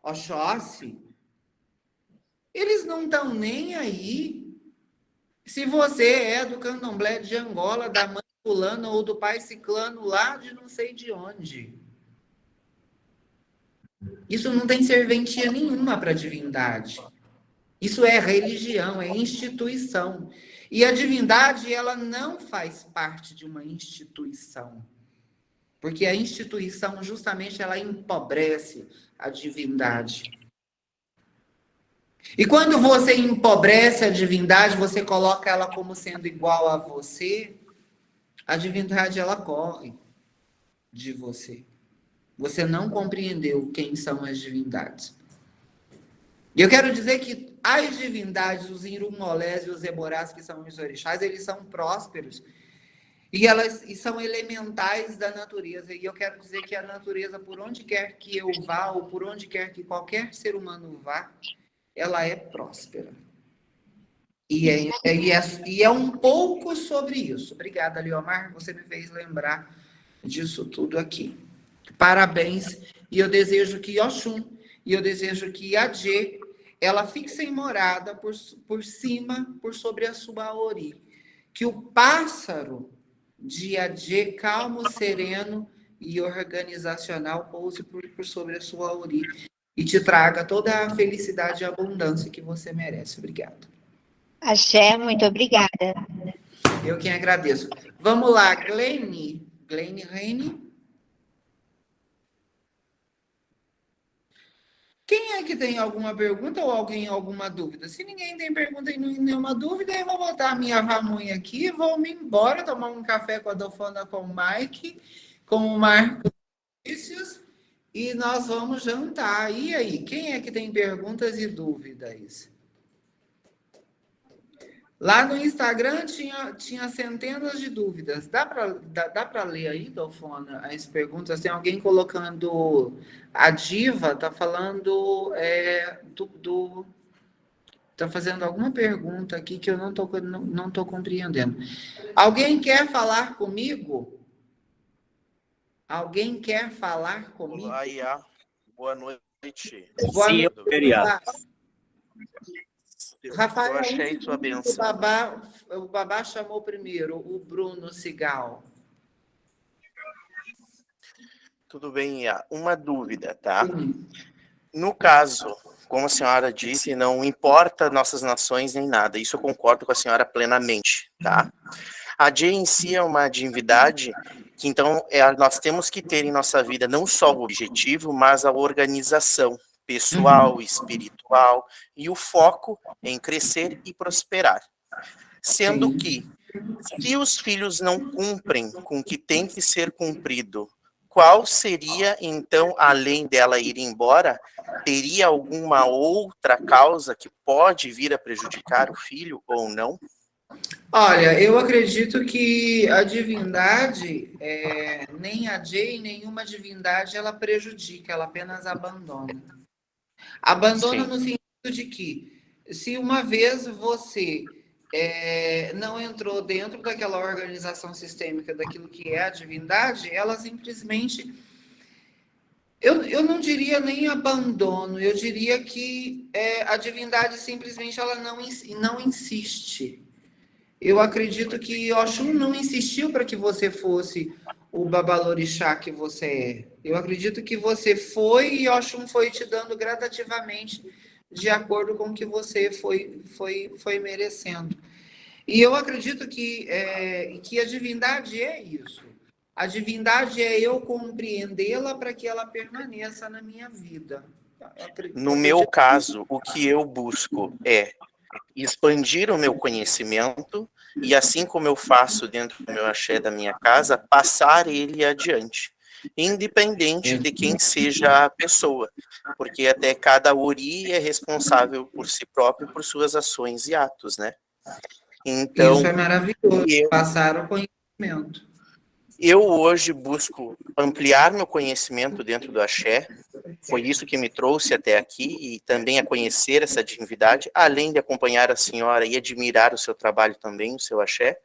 Oxóssi, eles não estão nem aí se você é do Candomblé de Angola, da mãe fulana ou do pai ciclano lá de não sei de onde. Isso não tem serventia nenhuma para a divindade. Isso é religião, é instituição. E a divindade, ela não faz parte de uma instituição. Porque a instituição, justamente, ela empobrece a divindade. E quando você empobrece a divindade, você coloca ela como sendo igual a você, a divindade, ela corre de você. Você não compreendeu quem são as divindades. E eu quero dizer que as divindades, os Irumolés e os Eborás, que são os orixás, eles são prósperos. E são elementais da natureza. E eu quero dizer que a natureza, por onde quer que eu vá, ou por onde quer que qualquer ser humano vá, ela é próspera. E é um pouco sobre isso. Obrigada, Leomar. Você me fez lembrar disso tudo aqui. Parabéns. E eu desejo que Oxum, e eu desejo que Adjê, ela fixe em morada por cima, por sobre a sua ori. Que o pássaro de Adjê, calmo, sereno e organizacional, pouse por sobre a sua ori e te traga toda a felicidade e abundância que você merece. Obrigado. Axé, muito obrigada. Eu quem agradeço. Vamos lá, Glene Reine. Quem é que tem alguma pergunta ou alguém alguma dúvida? Se ninguém tem pergunta e nenhuma dúvida, eu vou botar a minha ramunha aqui, vou me embora, tomar um café com a Dofana, com o Mike, com o Marcos Vinícius, e nós vamos jantar. E aí, quem é que tem perguntas e dúvidas? Lá no Instagram tinha centenas de dúvidas. Dá para ler aí, Dofona, as perguntas? Tem alguém colocando... A Diva está falando tá fazendo alguma pergunta aqui que eu não tô compreendendo. Alguém quer falar comigo? Alguém quer falar comigo? Olá, Iá. Boa noite. Boa Sim, noite, eu queria. Rafael, eu achei sua benção. O Babá chamou primeiro, o Bruno Cigal. Tudo bem, Iá. Uma dúvida, tá? Sim. No caso, como a senhora disse, não importa nossas nações nem nada. Isso eu concordo com a senhora plenamente, tá? A Adjê em si é uma divindade que, então, nós temos que ter em nossa vida não só o objetivo, mas a organização pessoal, espiritual e o foco em crescer e prosperar. Sendo Sim. que, se os filhos não cumprem com o que tem que ser cumprido, qual seria, então, além dela ir embora, teria alguma outra causa que pode vir a prejudicar o filho ou não? Olha, eu acredito que a divindade, nem a Adjê, nenhuma divindade, ela prejudica, ela apenas abandona. Abandona Sim. no sentido de que, se uma vez você não entrou dentro daquela organização sistêmica, daquilo que é a divindade, ela simplesmente... Eu não diria nem abandono, eu diria que a divindade simplesmente ela não insiste. Eu acredito que Oxum não insistiu para que você fosse o babalorixá que você é. Eu acredito que você foi e Oxum foi te dando gradativamente de acordo com o que você foi merecendo. E eu acredito que a divindade é isso. A divindade é eu compreendê-la para que ela permaneça na minha vida. No meu caso, o que eu busco é expandir o meu conhecimento e, assim como eu faço dentro do meu axé da minha casa, passar ele adiante, independente de quem seja a pessoa, porque até cada ori é responsável por si próprio, por suas ações e atos, né? Então, isso é maravilhoso, passar o conhecimento. Eu hoje busco ampliar meu conhecimento dentro do axé, foi isso que me trouxe até aqui, e também a conhecer essa divindade, além de acompanhar a senhora e admirar o seu trabalho também, o seu axé.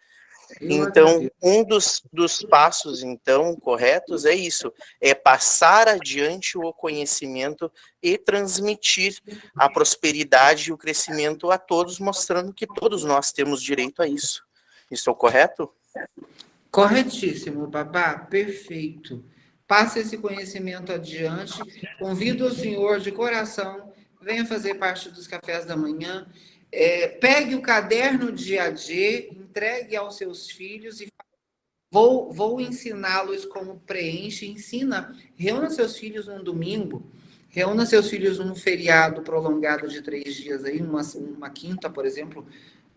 Então, um dos passos, então, corretos é isso, é passar adiante o conhecimento e transmitir a prosperidade e o crescimento a todos, mostrando que todos nós temos direito a isso. Estou correto? Corretíssimo, Babá, perfeito. passe esse conhecimento adiante, convido o senhor de coração, venha fazer parte dos cafés da manhã, pegue o caderno de AD, entregue aos seus filhos e vou ensiná-los como preenche, reúna seus filhos num domingo, reúna seus filhos num feriado prolongado de 3 dias, aí, uma quinta, por exemplo,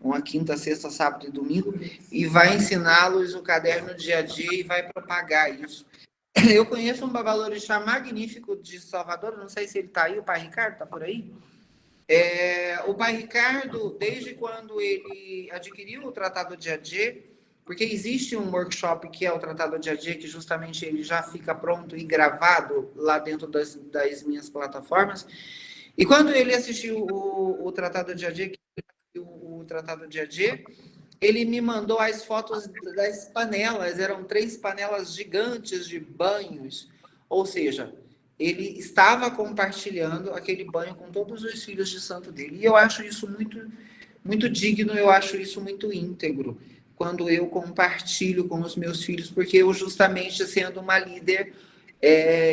uma quinta, sexta, sábado e domingo, e vai ensiná-los o caderno de AD e vai propagar isso. Eu conheço um babalorixá magnífico de Salvador, não sei se ele está aí, o pai Ricardo está por aí? O pai Ricardo, desde quando ele adquiriu o Tratado de AD, porque existe um workshop que é o Tratado de AD, que justamente ele já fica pronto e gravado lá dentro das minhas plataformas, e quando ele assistiu o Tratado de AD, o Tratado de AD, ele me mandou as fotos das panelas, eram 3 panelas gigantes de banhos, ou seja, ele estava compartilhando aquele banho com todos os filhos de santo dele. E eu acho isso muito, muito digno, eu acho isso muito íntegro, quando eu compartilho com os meus filhos, porque eu, justamente sendo uma líder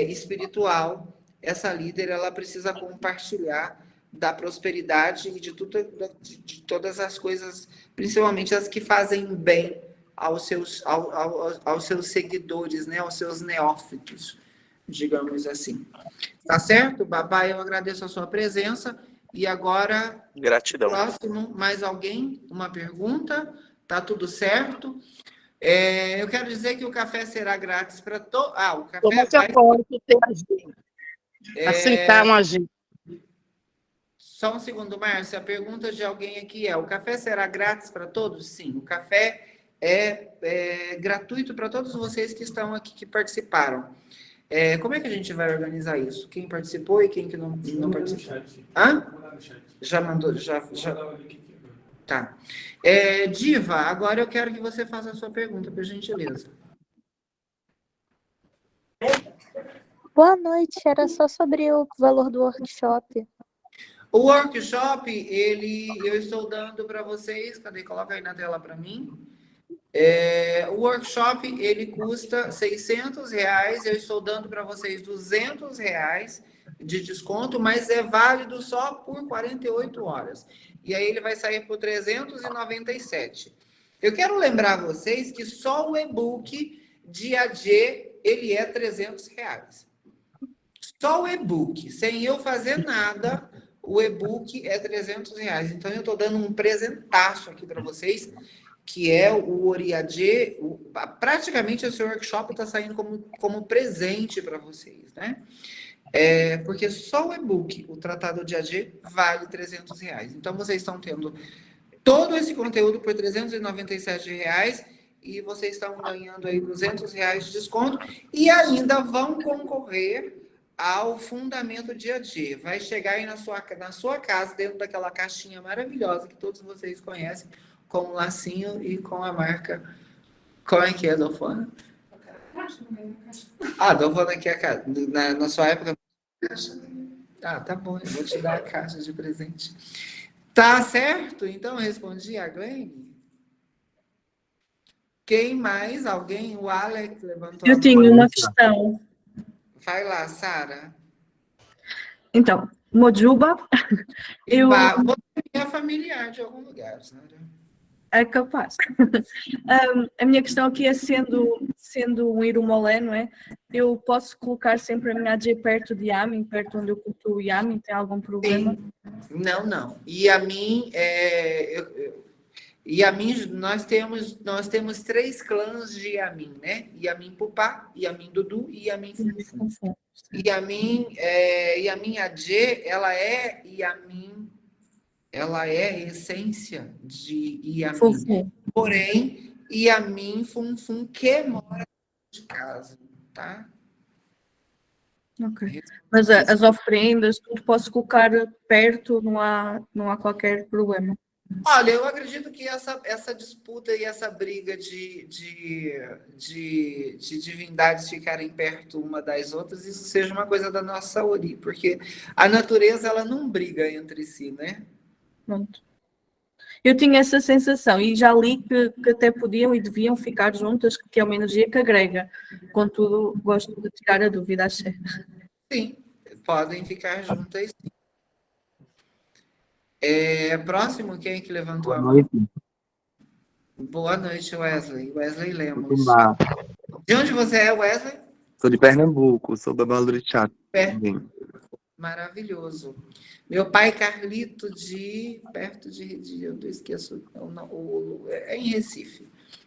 espiritual, essa líder, ela precisa compartilhar da prosperidade e de todas as coisas, principalmente as que fazem bem aos seus seguidores, né, aos seus neófitos, digamos assim. Tá certo, Babá? Eu agradeço a sua presença. E agora, Gratidão. próximo, mais alguém? Uma pergunta? Tá tudo certo? Eu quero dizer que o café será grátis para todos. O café Como é que eu posso aceitar um agente? Só um segundo, Márcia. A pergunta de alguém aqui o café será grátis para todos? Sim, o café é gratuito para todos vocês que estão aqui, que participaram. Como é que a gente vai organizar isso? Quem participou e quem que não participou? Hã? Já mandou? Já. Tá. Diva, agora eu quero que você faça a sua pergunta, por gentileza. Boa noite, era só sobre o valor do workshop. O workshop, eu estou dando para vocês, cadê? Coloca aí na tela para mim. O workshop, ele custa R$600, eu estou dando para vocês R$200 de desconto, mas é válido só por 48 horas. E aí ele vai sair por 397. Eu quero lembrar vocês que só o e-book de AD, ele é R$300. Só o e-book, sem eu fazer nada, o e-book é R$300. Então, eu estou dando um presentaço aqui para vocês, que é o Oriadê. Praticamente, esse workshop está saindo como presente para vocês, né? Porque só o e-book, o Tratado de AD, vale R$300. Então, vocês estão tendo todo esse conteúdo por R$397 e vocês estão ganhando aí R$200 de desconto e ainda vão concorrer ao Fundamento de AD. Vai chegar aí na sua casa, dentro daquela caixinha maravilhosa que todos vocês conhecem, com o lacinho e com a marca. Qual é que é, Dolfona? Dolfona aqui na sua época. Tá bom, eu vou te dar a caixa de presente. Tá certo? Então, eu respondi a Glenn. Quem mais? Alguém? O Alex levantou a mão. Eu tinha uma questão. Vai lá, Sara. Então, Mojuba, Você é familiar de algum lugar, Sara? É capaz. A minha questão aqui é, sendo um Irumolé, não é? Eu posso colocar sempre a minha AG perto de Yamin, perto onde eu cultuo o Yamin, tem algum problema? Não. E a mim, nós temos 3 clãs de Yamin, né? Yamin Pupá, Yamin Dudu e Yamin Funfun. Yamin AG, ela é Yamin, ela é a essência de Yamin. Funfun. Porém, Yamin Funfun que mora de casa, tá? Ok. Mas as oferendas, tudo posso colocar perto, não há qualquer problema. Olha, eu acredito que essa disputa e essa briga de divindades ficarem perto uma das outras, isso seja uma coisa da nossa Ori, porque a natureza ela não briga entre si, né? Pronto. Eu tinha essa sensação e já li que até podiam e deviam ficar juntas, que é uma energia que agrega. Contudo, gosto de tirar a dúvida, Axé. Sim, podem ficar juntas. Sim. Próximo, quem é que levantou a mão? Boa noite, Wesley. Wesley Lemos. De onde você é, Wesley? Sou de Pernambuco, sou babalorixá também. Maravilhoso. Meu pai, Carlito, perto de eu esqueço, é em Recife.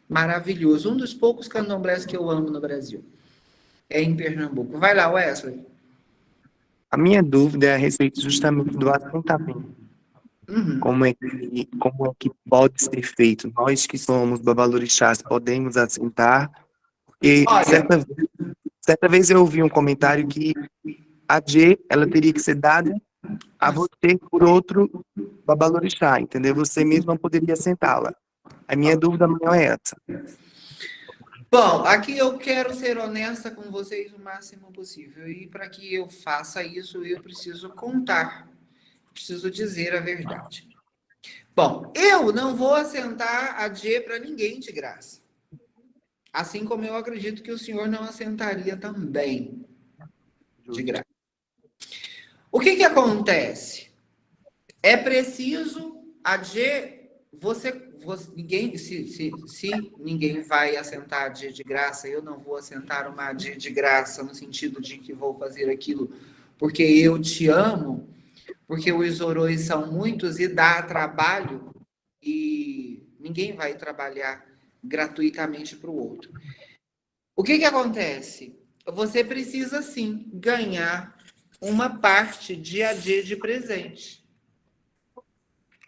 Maravilhoso. Um dos poucos candomblés que eu amo no Brasil. É em Pernambuco. Vai lá, Wesley. A minha dúvida é a respeito justamente do assentamento. Uhum. Como é que pode ser feito? Nós que somos babalorixás podemos assentar? Porque Olha, certa vez eu ouvi um comentário que a G, ela teria que ser dada a você por outro babalorixá, entendeu? Você mesmo não poderia sentá-la. A minha dúvida maior é essa. bom, aqui eu quero ser honesta com vocês o máximo possível. E para que eu faça isso, eu preciso contar. Preciso dizer a verdade. Bom, eu não vou assentar a G para ninguém de graça. Assim como eu acredito que o senhor não assentaria também de graça. O que acontece? É preciso a G, ninguém, se ninguém vai assentar a G de graça, eu não vou assentar uma G de graça no sentido de que vou fazer aquilo porque eu te amo, porque os orões são muitos e dá trabalho e ninguém vai trabalhar gratuitamente para o outro. O que acontece? Você precisa, sim, ganhar uma parte de AD de presente.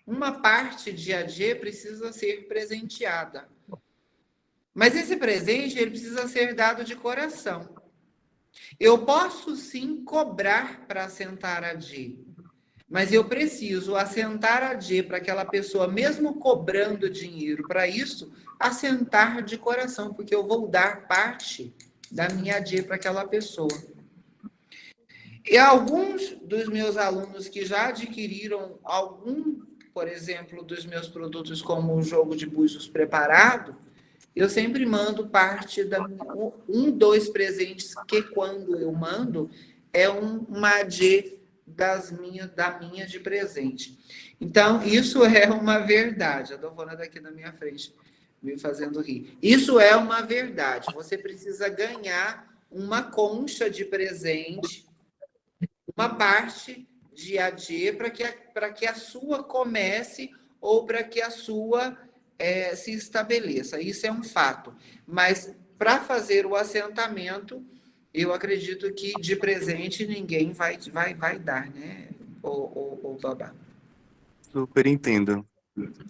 Uma parte de AD precisa ser presenteada. Mas esse presente, ele precisa ser dado de coração. Eu posso, sim, cobrar para assentar AD. Mas eu preciso assentar a D para aquela pessoa, mesmo cobrando dinheiro para isso, assentar de coração, porque eu vou dar parte da minha D para aquela pessoa. E alguns dos meus alunos que já adquiriram por exemplo, dos meus produtos, como o jogo de búzios preparado, eu sempre mando parte dos presentes que, quando eu mando, é uma AD da minha de presente. Então, isso é uma verdade. A Dovana está aqui na minha frente, me fazendo rir. Isso é uma verdade. Você precisa ganhar uma concha de presente, uma parte de AD para que a sua comece ou para que a sua se estabeleça. Isso é um fato. Mas, para fazer o assentamento, eu acredito que de presente ninguém vai dar, né, o babá? Super entendo.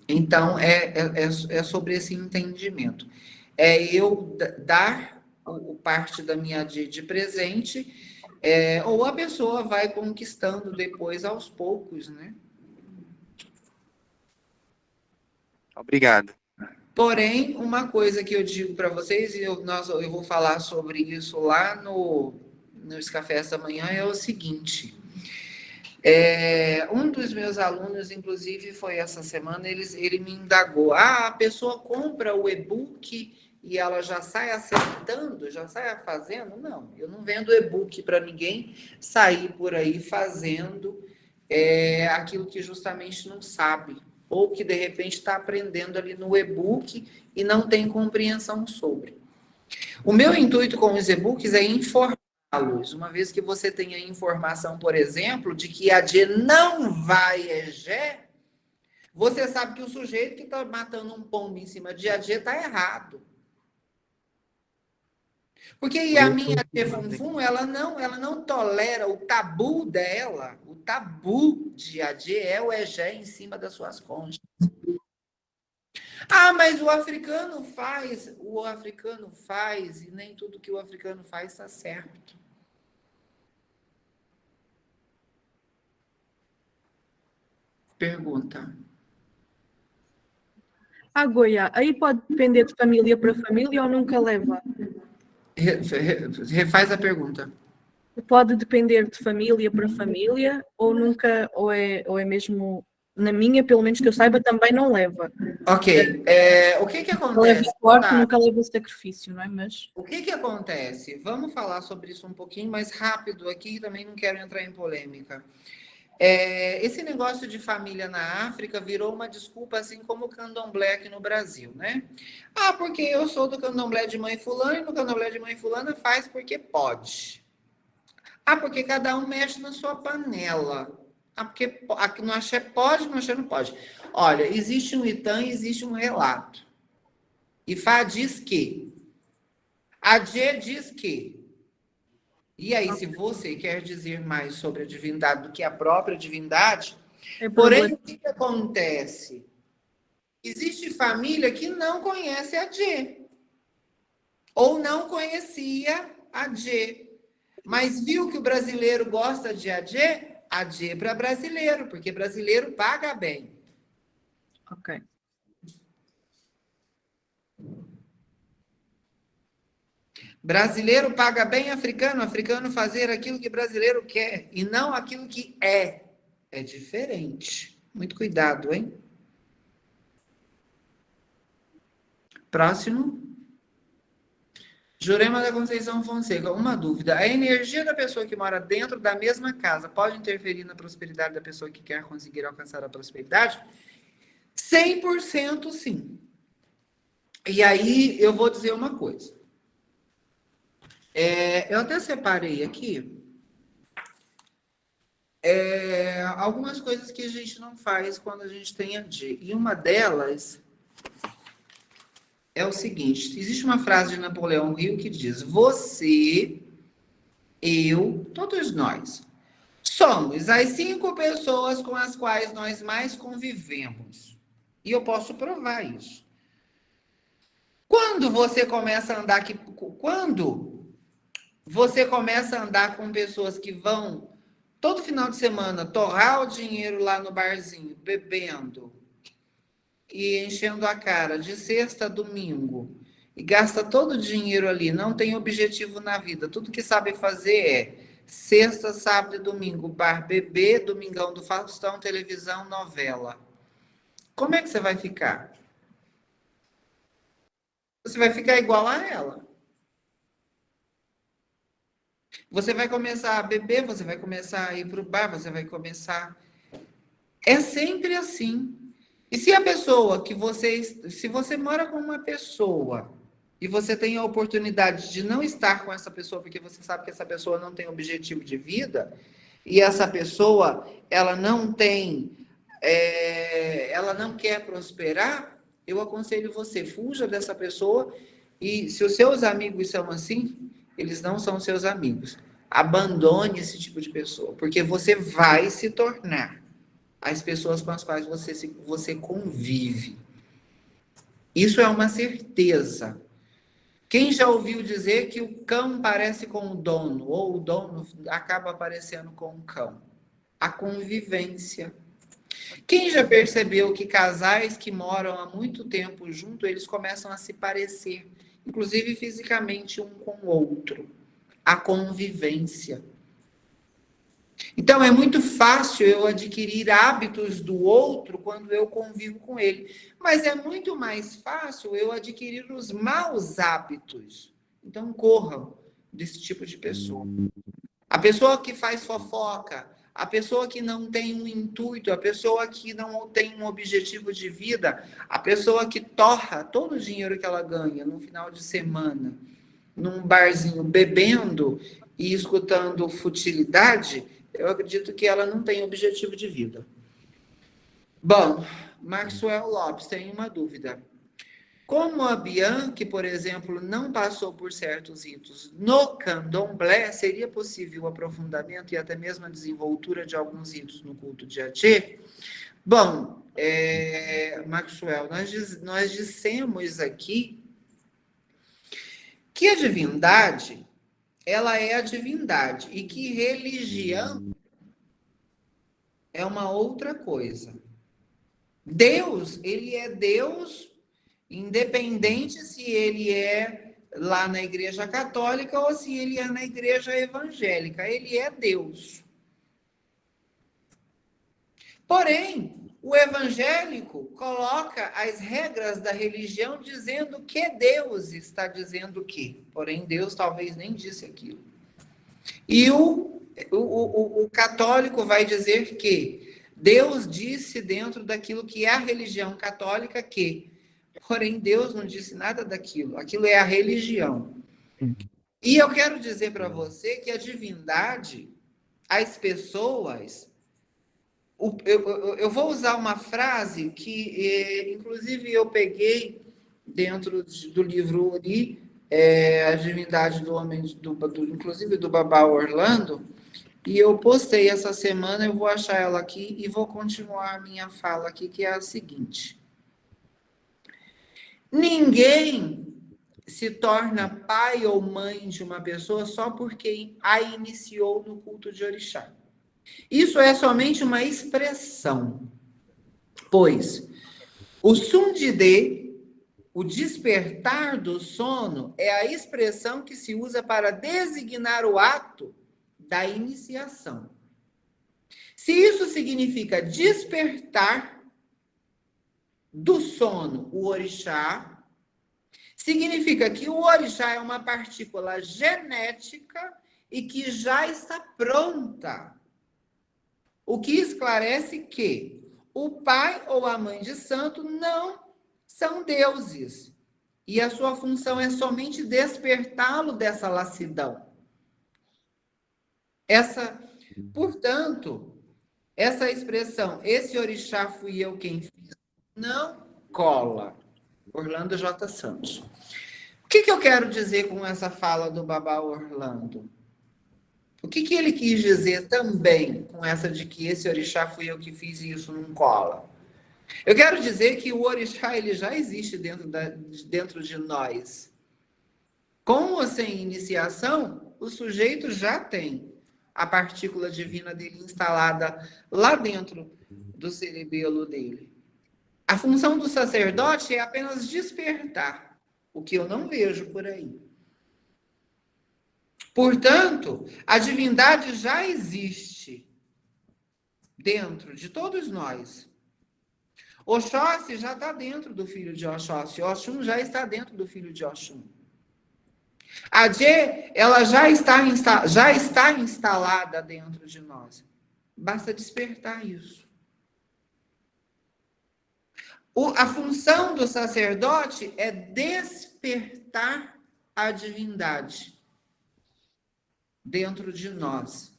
Então, é sobre esse entendimento. É eu dar parte da minha de presente, ou a pessoa vai conquistando depois aos poucos, né? Obrigado. Porém, uma coisa que eu digo para vocês, e eu vou falar sobre isso lá nos cafés da manhã, é o seguinte. Um dos meus alunos, inclusive, foi essa semana, ele me indagou. A pessoa compra o e-book e ela já sai acertando, já sai fazendo? Não, eu não vendo e-book para ninguém sair por aí fazendo aquilo que justamente não sabe. Ou que, de repente, está aprendendo ali no e-book e não tem compreensão sobre. O meu intuito com os e-books é informá-los. Uma vez que você tenha informação, por exemplo, de que a D não vai EGé, você sabe que o sujeito que está matando um pombo em cima de AD está errado. Porque a minha AD Funfun, ela não tolera o tabu dela. O tabu de AD é o EGé em cima das suas conchas. Mas o africano faz, e nem tudo que o africano faz está certo. Pergunta. Goiá, aí pode depender de família para família ou nunca leva? Refaz a pergunta. Pode depender de família para família ou nunca, ou é mesmo na minha, pelo menos que eu saiba, também não leva. Ok. O que Leva acontece? corte, Tá? nunca leva sacrifício, não é? Mas O que acontece? Vamos falar sobre isso um pouquinho mais rápido aqui, também não quero entrar em polêmica. Esse negócio de família na África virou uma desculpa, assim como o candomblé aqui no Brasil, né? Ah, porque eu sou do candomblé de mãe fulana e no candomblé de mãe fulana faz porque pode. Ah, porque cada um mexe na sua panela. Ah, porque aqui no axé pode, no axé não pode. Olha, existe um Itan e existe um relato. Ifá diz que. Adjê diz que. E aí, se você quer dizer mais sobre a divindade do que a própria divindade, é porém, problema. o que acontece? Existe família que não conhece a Djê, ou não conhecia a Djê, mas viu que o brasileiro gosta de a Djê para brasileiro, porque brasileiro paga bem. Ok. Brasileiro paga bem africano, africano fazer aquilo que brasileiro quer e não aquilo que é. É diferente. Muito cuidado, hein? Próximo. Jurema da Conceição Fonseca. Uma dúvida. A energia da pessoa que mora dentro da mesma casa pode interferir na prosperidade da pessoa que quer conseguir alcançar a prosperidade? 100% sim. E aí eu vou dizer uma coisa. Eu até separei aqui algumas coisas que a gente não faz quando a gente tem AD. E uma delas é o seguinte: existe uma frase de Napoleão Hill que diz: você, eu, todos nós, somos as 5 pessoas com as quais nós mais convivemos. E eu posso provar isso. Quando você começa a andar com pessoas que vão todo final de semana torrar o dinheiro lá no barzinho, bebendo e enchendo a cara de sexta a domingo, e gasta todo o dinheiro ali, não tem objetivo na vida, tudo que sabe fazer é sexta, sábado e domingo, bar, beber, domingão do Faustão, televisão, novela. Como é que você vai ficar? Você vai ficar igual a ela. Você vai começar a beber, você vai começar a ir para o bar, você vai começar... É sempre assim. E se a pessoa se você mora com uma pessoa e você tem a oportunidade de não estar com essa pessoa porque você sabe que essa pessoa não tem objetivo de vida e essa pessoa, ela não quer prosperar, eu aconselho você, fuja dessa pessoa e se os seus amigos são assim, eles não são seus amigos. Abandone esse tipo de pessoa, porque você vai se tornar as pessoas com as quais você convive. Isso é uma certeza. Quem já ouviu dizer que o cão parece com o dono, ou o dono acaba parecendo com o cão? A convivência. Quem já percebeu que casais que moram há muito tempo juntos, eles começam a se parecer, inclusive fisicamente um com o outro? A convivência. Então, é muito fácil eu adquirir hábitos do outro quando eu convivo com ele. Mas é muito mais fácil eu adquirir os maus hábitos. Então, corram desse tipo de pessoa. A pessoa que faz fofoca, a pessoa que não tem um intuito, a pessoa que não tem um objetivo de vida, a pessoa que torra todo o dinheiro que ela ganha no final de semana, num barzinho, bebendo e escutando futilidade, eu acredito que ela não tem objetivo de vida. Bom, Maxwell Lopes tem uma dúvida. Como a Bianchi, por exemplo, não passou por certos ritos no candomblé, seria possível o aprofundamento e até mesmo a desenvoltura de alguns ritos no culto de Atê? Bom, Maxwell, nós dissemos aqui que a divindade, ela é a divindade e que religião é uma outra coisa. Deus, ele é Deus, independente se ele é lá na igreja católica ou se ele é na igreja evangélica. Ele é Deus. Porém, O evangélico coloca as regras da religião dizendo que Deus está dizendo que, porém Deus talvez nem disse aquilo. E o católico vai dizer que Deus disse dentro daquilo que é a religião católica que, porém Deus não disse nada daquilo, aquilo é a religião. E eu quero dizer para você que a divindade, as pessoas... Eu vou usar uma frase que, inclusive, eu peguei dentro do livro Ori, A Divindade do Homem, inclusive do Babá Orlando, e eu postei essa semana, eu vou achar ela aqui e vou continuar a minha fala aqui, que é a seguinte. Ninguém se torna pai ou mãe de uma pessoa só porque a iniciou no culto de orixá. Isso é somente uma expressão, pois o sundidê, o despertar do sono, é a expressão que se usa para designar o ato da iniciação. Se isso significa despertar do sono o orixá, significa que o orixá é uma partícula genética e que já está pronta. O que esclarece que o pai ou a mãe de santo não são deuses. E a sua função é somente despertá-lo dessa lassidão. Portanto, essa expressão, esse orixá fui eu quem fiz, não cola. Orlando J. Santos. O que eu quero dizer com essa fala do Babá Orlando? O que ele quis dizer também com essa de que esse orixá fui eu que fiz e isso não cola? Eu quero dizer que o orixá ele já existe dentro de nós. Com ou sem iniciação, o sujeito já tem a partícula divina dele instalada lá dentro do cerebelo dele. A função do sacerdote é apenas despertar, o que eu não vejo por aí. Portanto, a divindade já existe dentro de todos nós. Oxóssi já está dentro do filho de Oxóssi. Oxum já está dentro do filho de Oxum. A Dje, ela já está instalada dentro de nós. Basta despertar isso. A função do sacerdote é despertar a divindade dentro de nós.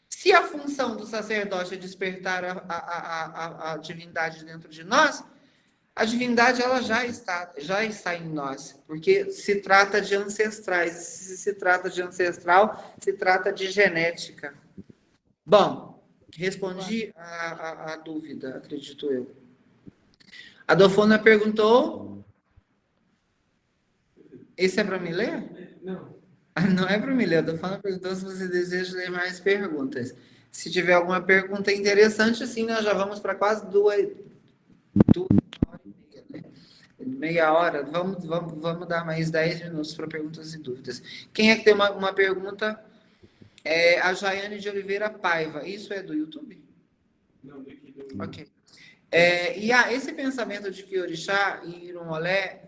Se a função do sacerdote é despertar a divindade dentro de nós, a divindade ela já está em nós, porque se trata de ancestrais. Se trata de ancestral, se trata de genética. Bom, respondi a dúvida, acredito eu. A Dofona perguntou... Esse é para me ler? Não. Não é para me ler. A Dofona perguntou se você deseja ler mais perguntas. Se tiver alguma pergunta interessante, assim, nós já vamos para quase 2 horas e meia, né? Meia hora. Vamos dar mais 10 minutos para perguntas e dúvidas. Quem é que tem uma pergunta? É a Jaiane de Oliveira Paiva. Isso é do YouTube? Não, daqui do... Ok. Esse pensamento de que Orixá e Irumolé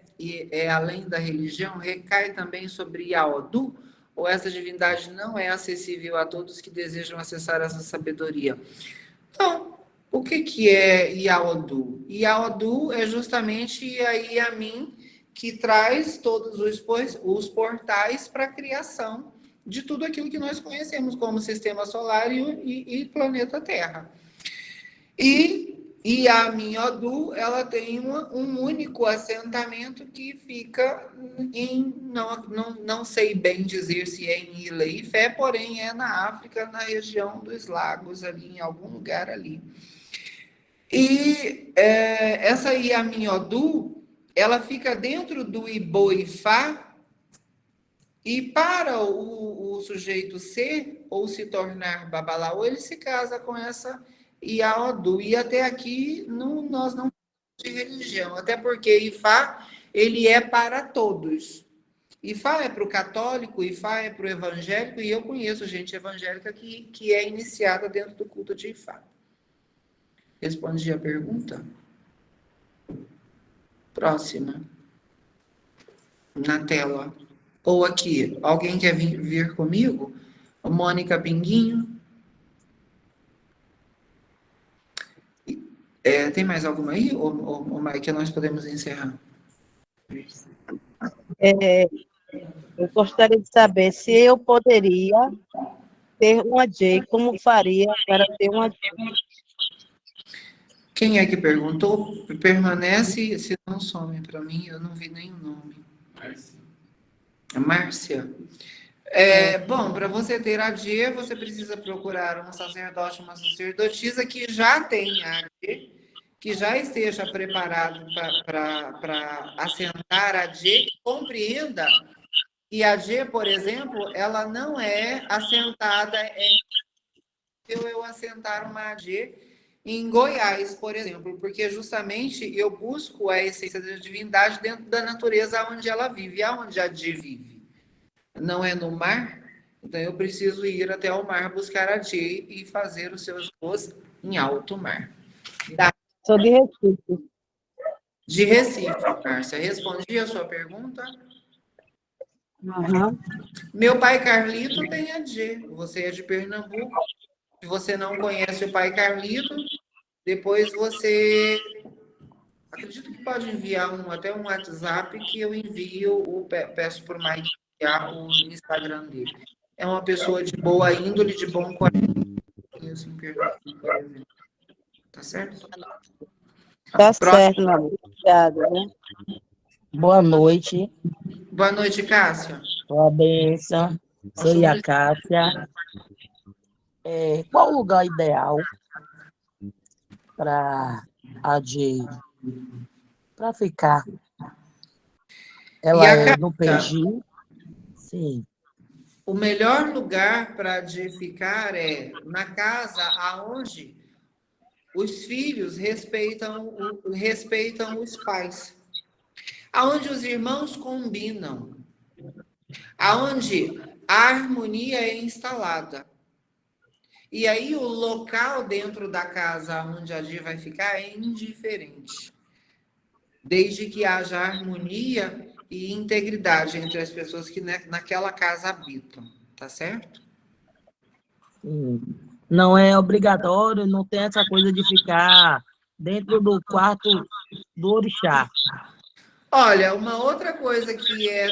é além da religião recai também sobre Yaodu, ou essa divindade não é acessível a todos que desejam acessar essa sabedoria? Então, o que é Yaodu? Yaodu é justamente a Yamin que traz todos os portais para a criação de tudo aquilo que nós conhecemos como sistema solar e planeta Terra. E a Minhodu, ela tem um único assentamento que fica em, não sei bem dizer se é em Ilha e Fé, porém é na África, na região dos lagos, ali em algum lugar ali. E essa Iaminhodu, ela fica dentro do Iboifá, e para o sujeito ser ou se tornar Babalaô, ele se casa com essa Iaodu. E até aqui nós não temos de religião, até porque Ifá ele é para todos. Ifá é para o católico, Ifá é para o evangélico, e eu conheço gente evangélica que é iniciada dentro do culto de Ifá. Respondi a pergunta? Próxima. Na tela. Ou aqui. Alguém quer vir comigo? Mônica Pinguinho? Tem mais alguma aí? Ou Mike, nós podemos encerrar? Eu gostaria de saber se eu poderia ter uma J, como faria para ter uma J. Quem é que perguntou? Permanece, se não some para mim, eu não vi nem o nome. Márcia. Bom, para você ter a G, você precisa procurar um sacerdote, uma sacerdotisa que já tenha a G, que já esteja preparado para assentar a G, que compreenda que a G, por exemplo, ela não é assentada eu assentar uma G em Goiás, por exemplo, porque justamente eu busco a essência da divindade dentro da natureza onde ela vive, aonde a G vive. Não é no mar, então eu preciso ir até o mar buscar a G e fazer os seus voos em alto mar. Sou de Recife. De Recife, Márcia. Respondi a sua pergunta? Uhum. Meu pai Carlito tem a G. Você é de Pernambuco. Se você não conhece o pai Carlito, depois você... Acredito que pode enviar até um WhatsApp que eu envio, peço para o Mike enviar o Instagram dele. É uma pessoa de boa índole, de bom coração. Tá certo? Tá certo, meu amor. Obrigada, né? Boa noite. Boa noite, Cássia. Boa benção. Sou a Cássia. Qual o lugar ideal para a J para ficar? Ela é no PG? Sim. O melhor lugar para J ficar é na casa aonde os filhos respeitam os pais. Aonde os irmãos combinam. Aonde a harmonia é instalada. E aí o local dentro da casa onde a G vai ficar é indiferente. Desde que haja harmonia e integridade entre as pessoas que naquela casa habitam. Tá certo? Sim. Não é obrigatório, não tem essa coisa de ficar dentro do quarto do orixá. Olha, uma outra coisa que é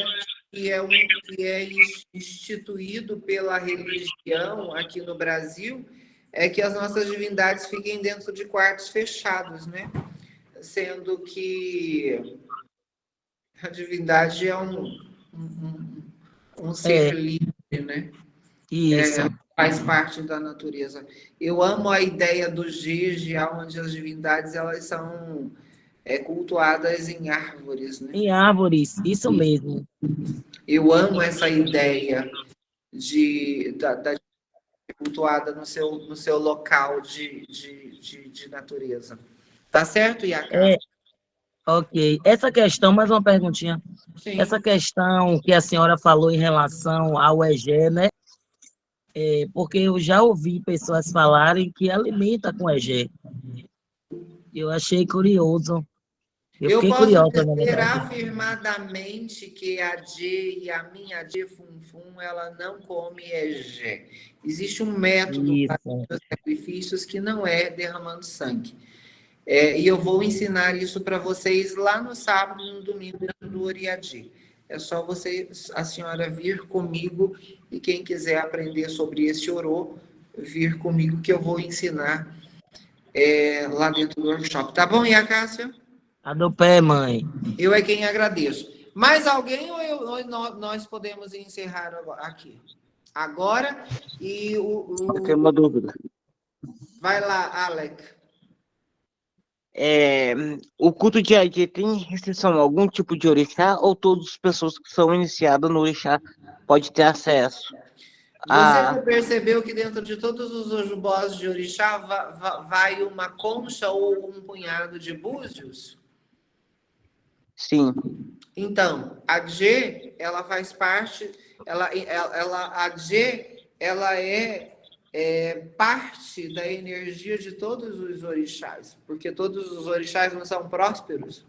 instituído pela religião aqui no Brasil é que as nossas divindades fiquem dentro de quartos fechados, né? Sendo que a divindade é um ser livre, né? Isso. Faz parte da natureza. Eu amo a ideia do Gigi, onde as divindades elas são cultuadas em árvores, né? Em árvores, isso mesmo. Eu amo essa ideia da cultuada no seu local de natureza. Tá certo, Iacá? Ok. Essa questão, mais uma perguntinha. Sim. Essa questão que a senhora falou em relação ao EG, né? Porque eu já ouvi pessoas falarem que alimenta com EG. Eu achei curioso. Eu fiquei posso curiosa, na dizer verdade. afirmadamente que a G e a minha G Funfun, ela não come EG. Existe um método para os sacrifícios que não é derramando sangue. E eu vou ensinar isso para vocês lá no sábado e no domingo dentro do Oriadi. É só a senhora vir comigo e quem quiser aprender sobre esse orô, vir comigo que eu vou ensinar lá dentro do workshop. Tá bom, Iacácia? A do pé, mãe. Eu é quem agradeço. Mais alguém ou nós podemos encerrar aqui? Agora Eu tenho uma dúvida. Vai lá, Alec. O culto de AG tem restrição a algum tipo de orixá ou todas as pessoas que são iniciadas no orixá podem ter acesso? Você já percebeu que dentro de todos os ojubós de orixá vai uma concha ou um punhado de búzios? Sim. Então, a G, ela faz parte, a G, ela é parte da energia de todos os orixás, porque todos os orixás não são prósperos.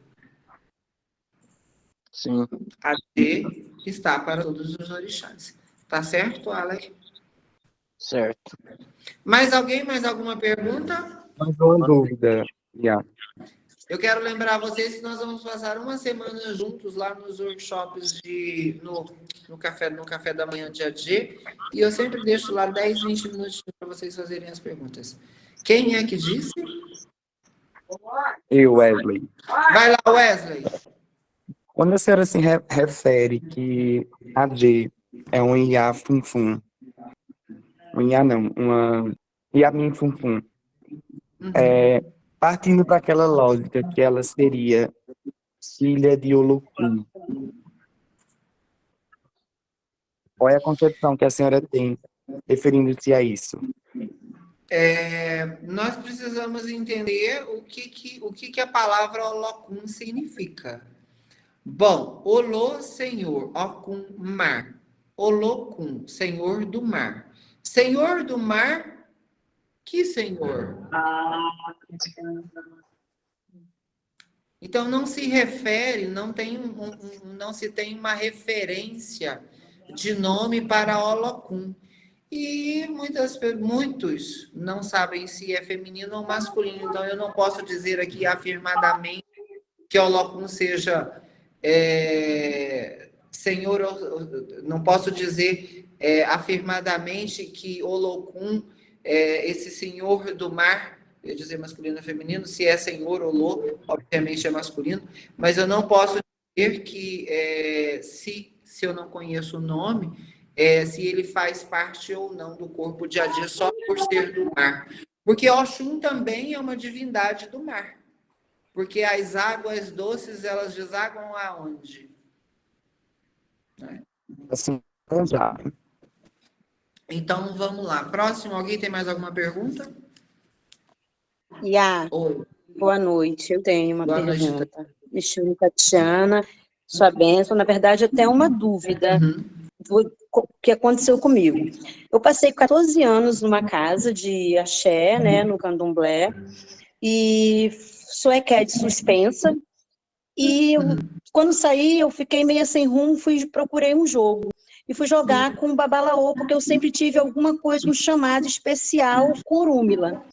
Sim. AD está para todos os orixás. Tá certo, Alex? Certo. Mais alguém? Mais alguma pergunta? Mais uma dúvida, Iá. Eu quero lembrar a vocês que nós vamos passar uma semana juntos lá nos workshops no café da manhã de AD, e eu sempre deixo lá 10, 20 minutos para vocês fazerem as perguntas. Quem é que disse? Eu, Wesley. Vai lá, Wesley. Quando a senhora se refere que AD é um Iá Funfun, um Iá não, uma Yamin Funfun, partindo para aquela lógica que ela seria filha de Olokun, qual é a concepção que a senhora tem referindo-se a isso? Nós precisamos entender o que a palavra Olokun significa. Bom, Olô, Senhor, Okun, mar. Olokun, Senhor do mar. Senhor do mar, que Senhor? Então não se refere, não se tem uma referência de nome para Olokun. E muitos não sabem se é feminino ou masculino. Então eu não posso dizer aqui afirmadamente que Olokun seja Senhor, não posso dizer afirmadamente que Olokun esse Senhor do mar, eu ia dizer masculino ou feminino, se é Senhor Olô, obviamente é masculino, mas eu não posso dizer que se eu não conheço o nome, se ele faz parte ou não do corpo de Adi só por ser do mar. Porque Oxum também é uma divindade do mar. Porque as águas doces, elas desaguam aonde? Assim, já. Então, vamos lá. Próximo, alguém tem mais alguma pergunta? Iá, Oi. boa noite. Eu tenho uma Boa noite, pergunta. Me chamo Tatiana, sua bênção. Na verdade, eu tenho uma dúvida do que aconteceu comigo. Eu passei 14 anos numa casa de axé, né, no candomblé, e sou de suspensa. E quando saí, eu fiquei meio sem rumo, procurei um jogo. E fui jogar com o Babalaô, porque eu sempre tive alguma coisa, um chamado especial com Orúmila.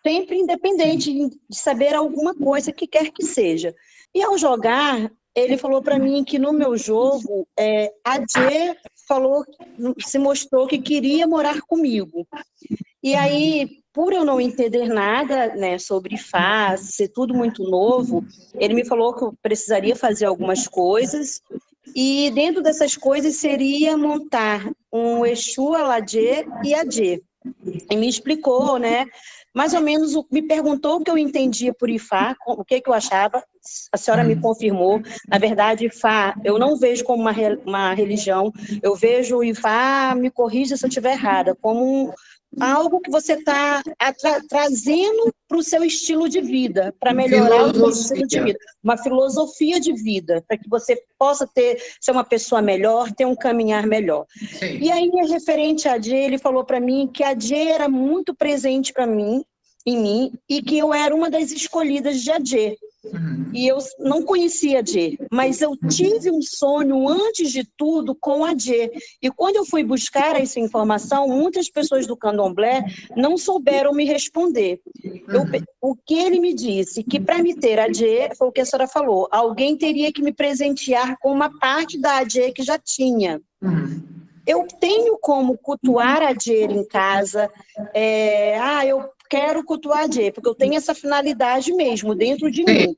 Sempre independente de saber alguma coisa, que quer que seja. E ao jogar, ele falou para mim que no meu jogo, a Dê se mostrou que queria morar comigo. E aí, por eu não entender nada, né, sobre Ifá, ser tudo muito novo, ele me falou que eu precisaria fazer algumas coisas, e dentro dessas coisas seria montar um Exu, Aladê e Adê. E me explicou, né, mais ou menos, me perguntou o que eu entendia por Ifá, o que eu achava, a senhora me confirmou. Na verdade, Ifá, eu não vejo como uma religião, eu vejo o Ifá, me corrija se eu estiver errada, como algo que você está trazendo para o seu estilo de vida, para melhorar o seu estilo de vida, uma filosofia de vida, para que você possa ser uma pessoa melhor, ter um caminhar melhor. Sim. E aí, referente a Adê, ele falou para mim que a Adê era muito presente para mim, em mim, e que eu era uma das escolhidas de Adê. E eu não conhecia Adê, mas eu tive um sonho antes de tudo com Adê. E quando eu fui buscar essa informação, muitas pessoas do candomblé não souberam me responder. O que ele me disse, que para me ter Adê, foi o que a senhora falou, alguém teria que me presentear com uma parte da Adê que já tinha. Eu tenho como cultuar Adê em casa, eu quero cultuar Adê, porque eu tenho essa finalidade mesmo dentro de mim.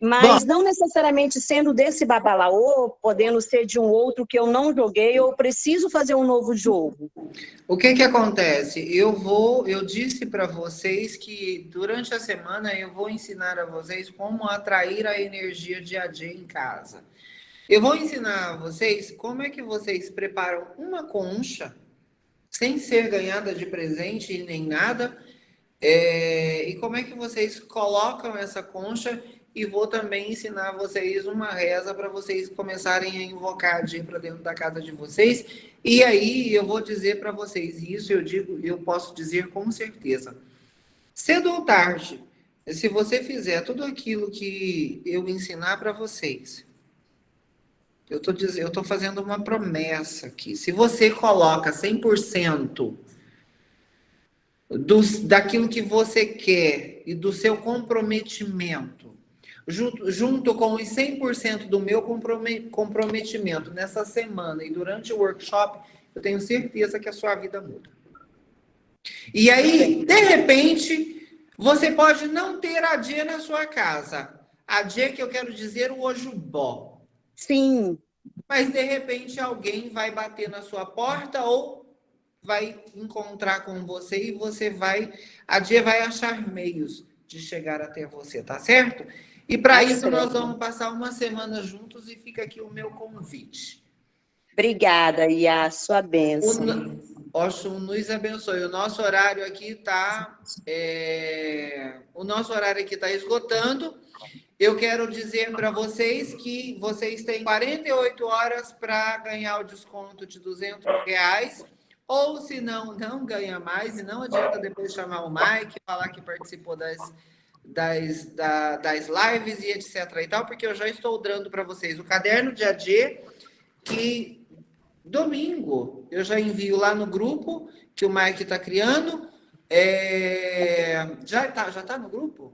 Mas não necessariamente sendo desse Babalaô, podendo ser de um outro que eu não joguei, eu preciso fazer um novo jogo. O que acontece? Eu disse para vocês que durante a semana eu vou ensinar a vocês como atrair a energia de Adê em casa. Eu vou ensinar a vocês como é que vocês preparam uma concha, sem ser ganhada de presente nem nada, e como é que vocês colocam essa concha e vou também ensinar vocês uma reza para vocês começarem a invocar a Dje para dentro da casa de vocês. E aí eu vou dizer para vocês, e isso eu posso dizer com certeza. Cedo ou tarde, se você fizer tudo aquilo que eu ensinar para vocês, eu estou fazendo uma promessa aqui. Se você coloca 100% daquilo que você quer e do seu comprometimento, junto com os 100% do meu comprometimento nessa semana e durante o workshop, eu tenho certeza que a sua vida muda. E aí, de repente, você pode não ter a Dje na sua casa. A Dje que eu quero dizer, o Ojubó. Sim. Mas, de repente, alguém vai bater na sua porta ou vai encontrar com você e a Dje vai achar meios de chegar até você, tá certo? E para isso nós vamos passar uma semana juntos e fica aqui o meu convite. Obrigada, e a sua bênção. Oxum nos abençoe. O nosso horário aqui está esgotando. Eu quero dizer para vocês que vocês têm 48 horas para ganhar o desconto de R$200. Ou se não ganha mais, e não adianta depois chamar o Mike, falar que participou das lives e etc. e tal, porque eu já estou dando para vocês o caderno de AD, que domingo eu já envio lá no grupo que o Mike está criando. Já tá no grupo?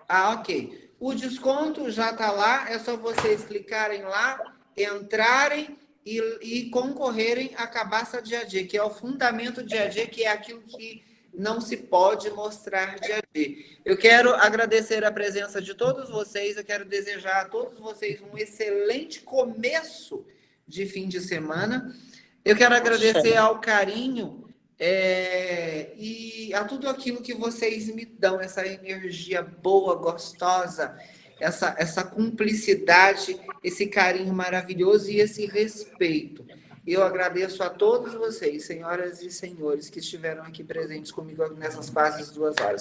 Ah, ok. O desconto já está lá, é só vocês clicarem lá, entrarem e concorrerem à cabaça de AD, que é o fundamento de AD, que é aquilo que não se pode mostrar de AD. Eu quero agradecer a presença de todos vocês, eu quero desejar a todos vocês um excelente começo de fim de semana. Eu quero agradecer ao carinho e a tudo aquilo que vocês me dão, essa energia boa, gostosa, essa cumplicidade, esse carinho maravilhoso e esse respeito. Eu agradeço a todos vocês, senhoras e senhores, que estiveram aqui presentes comigo nessas quase 2 horas.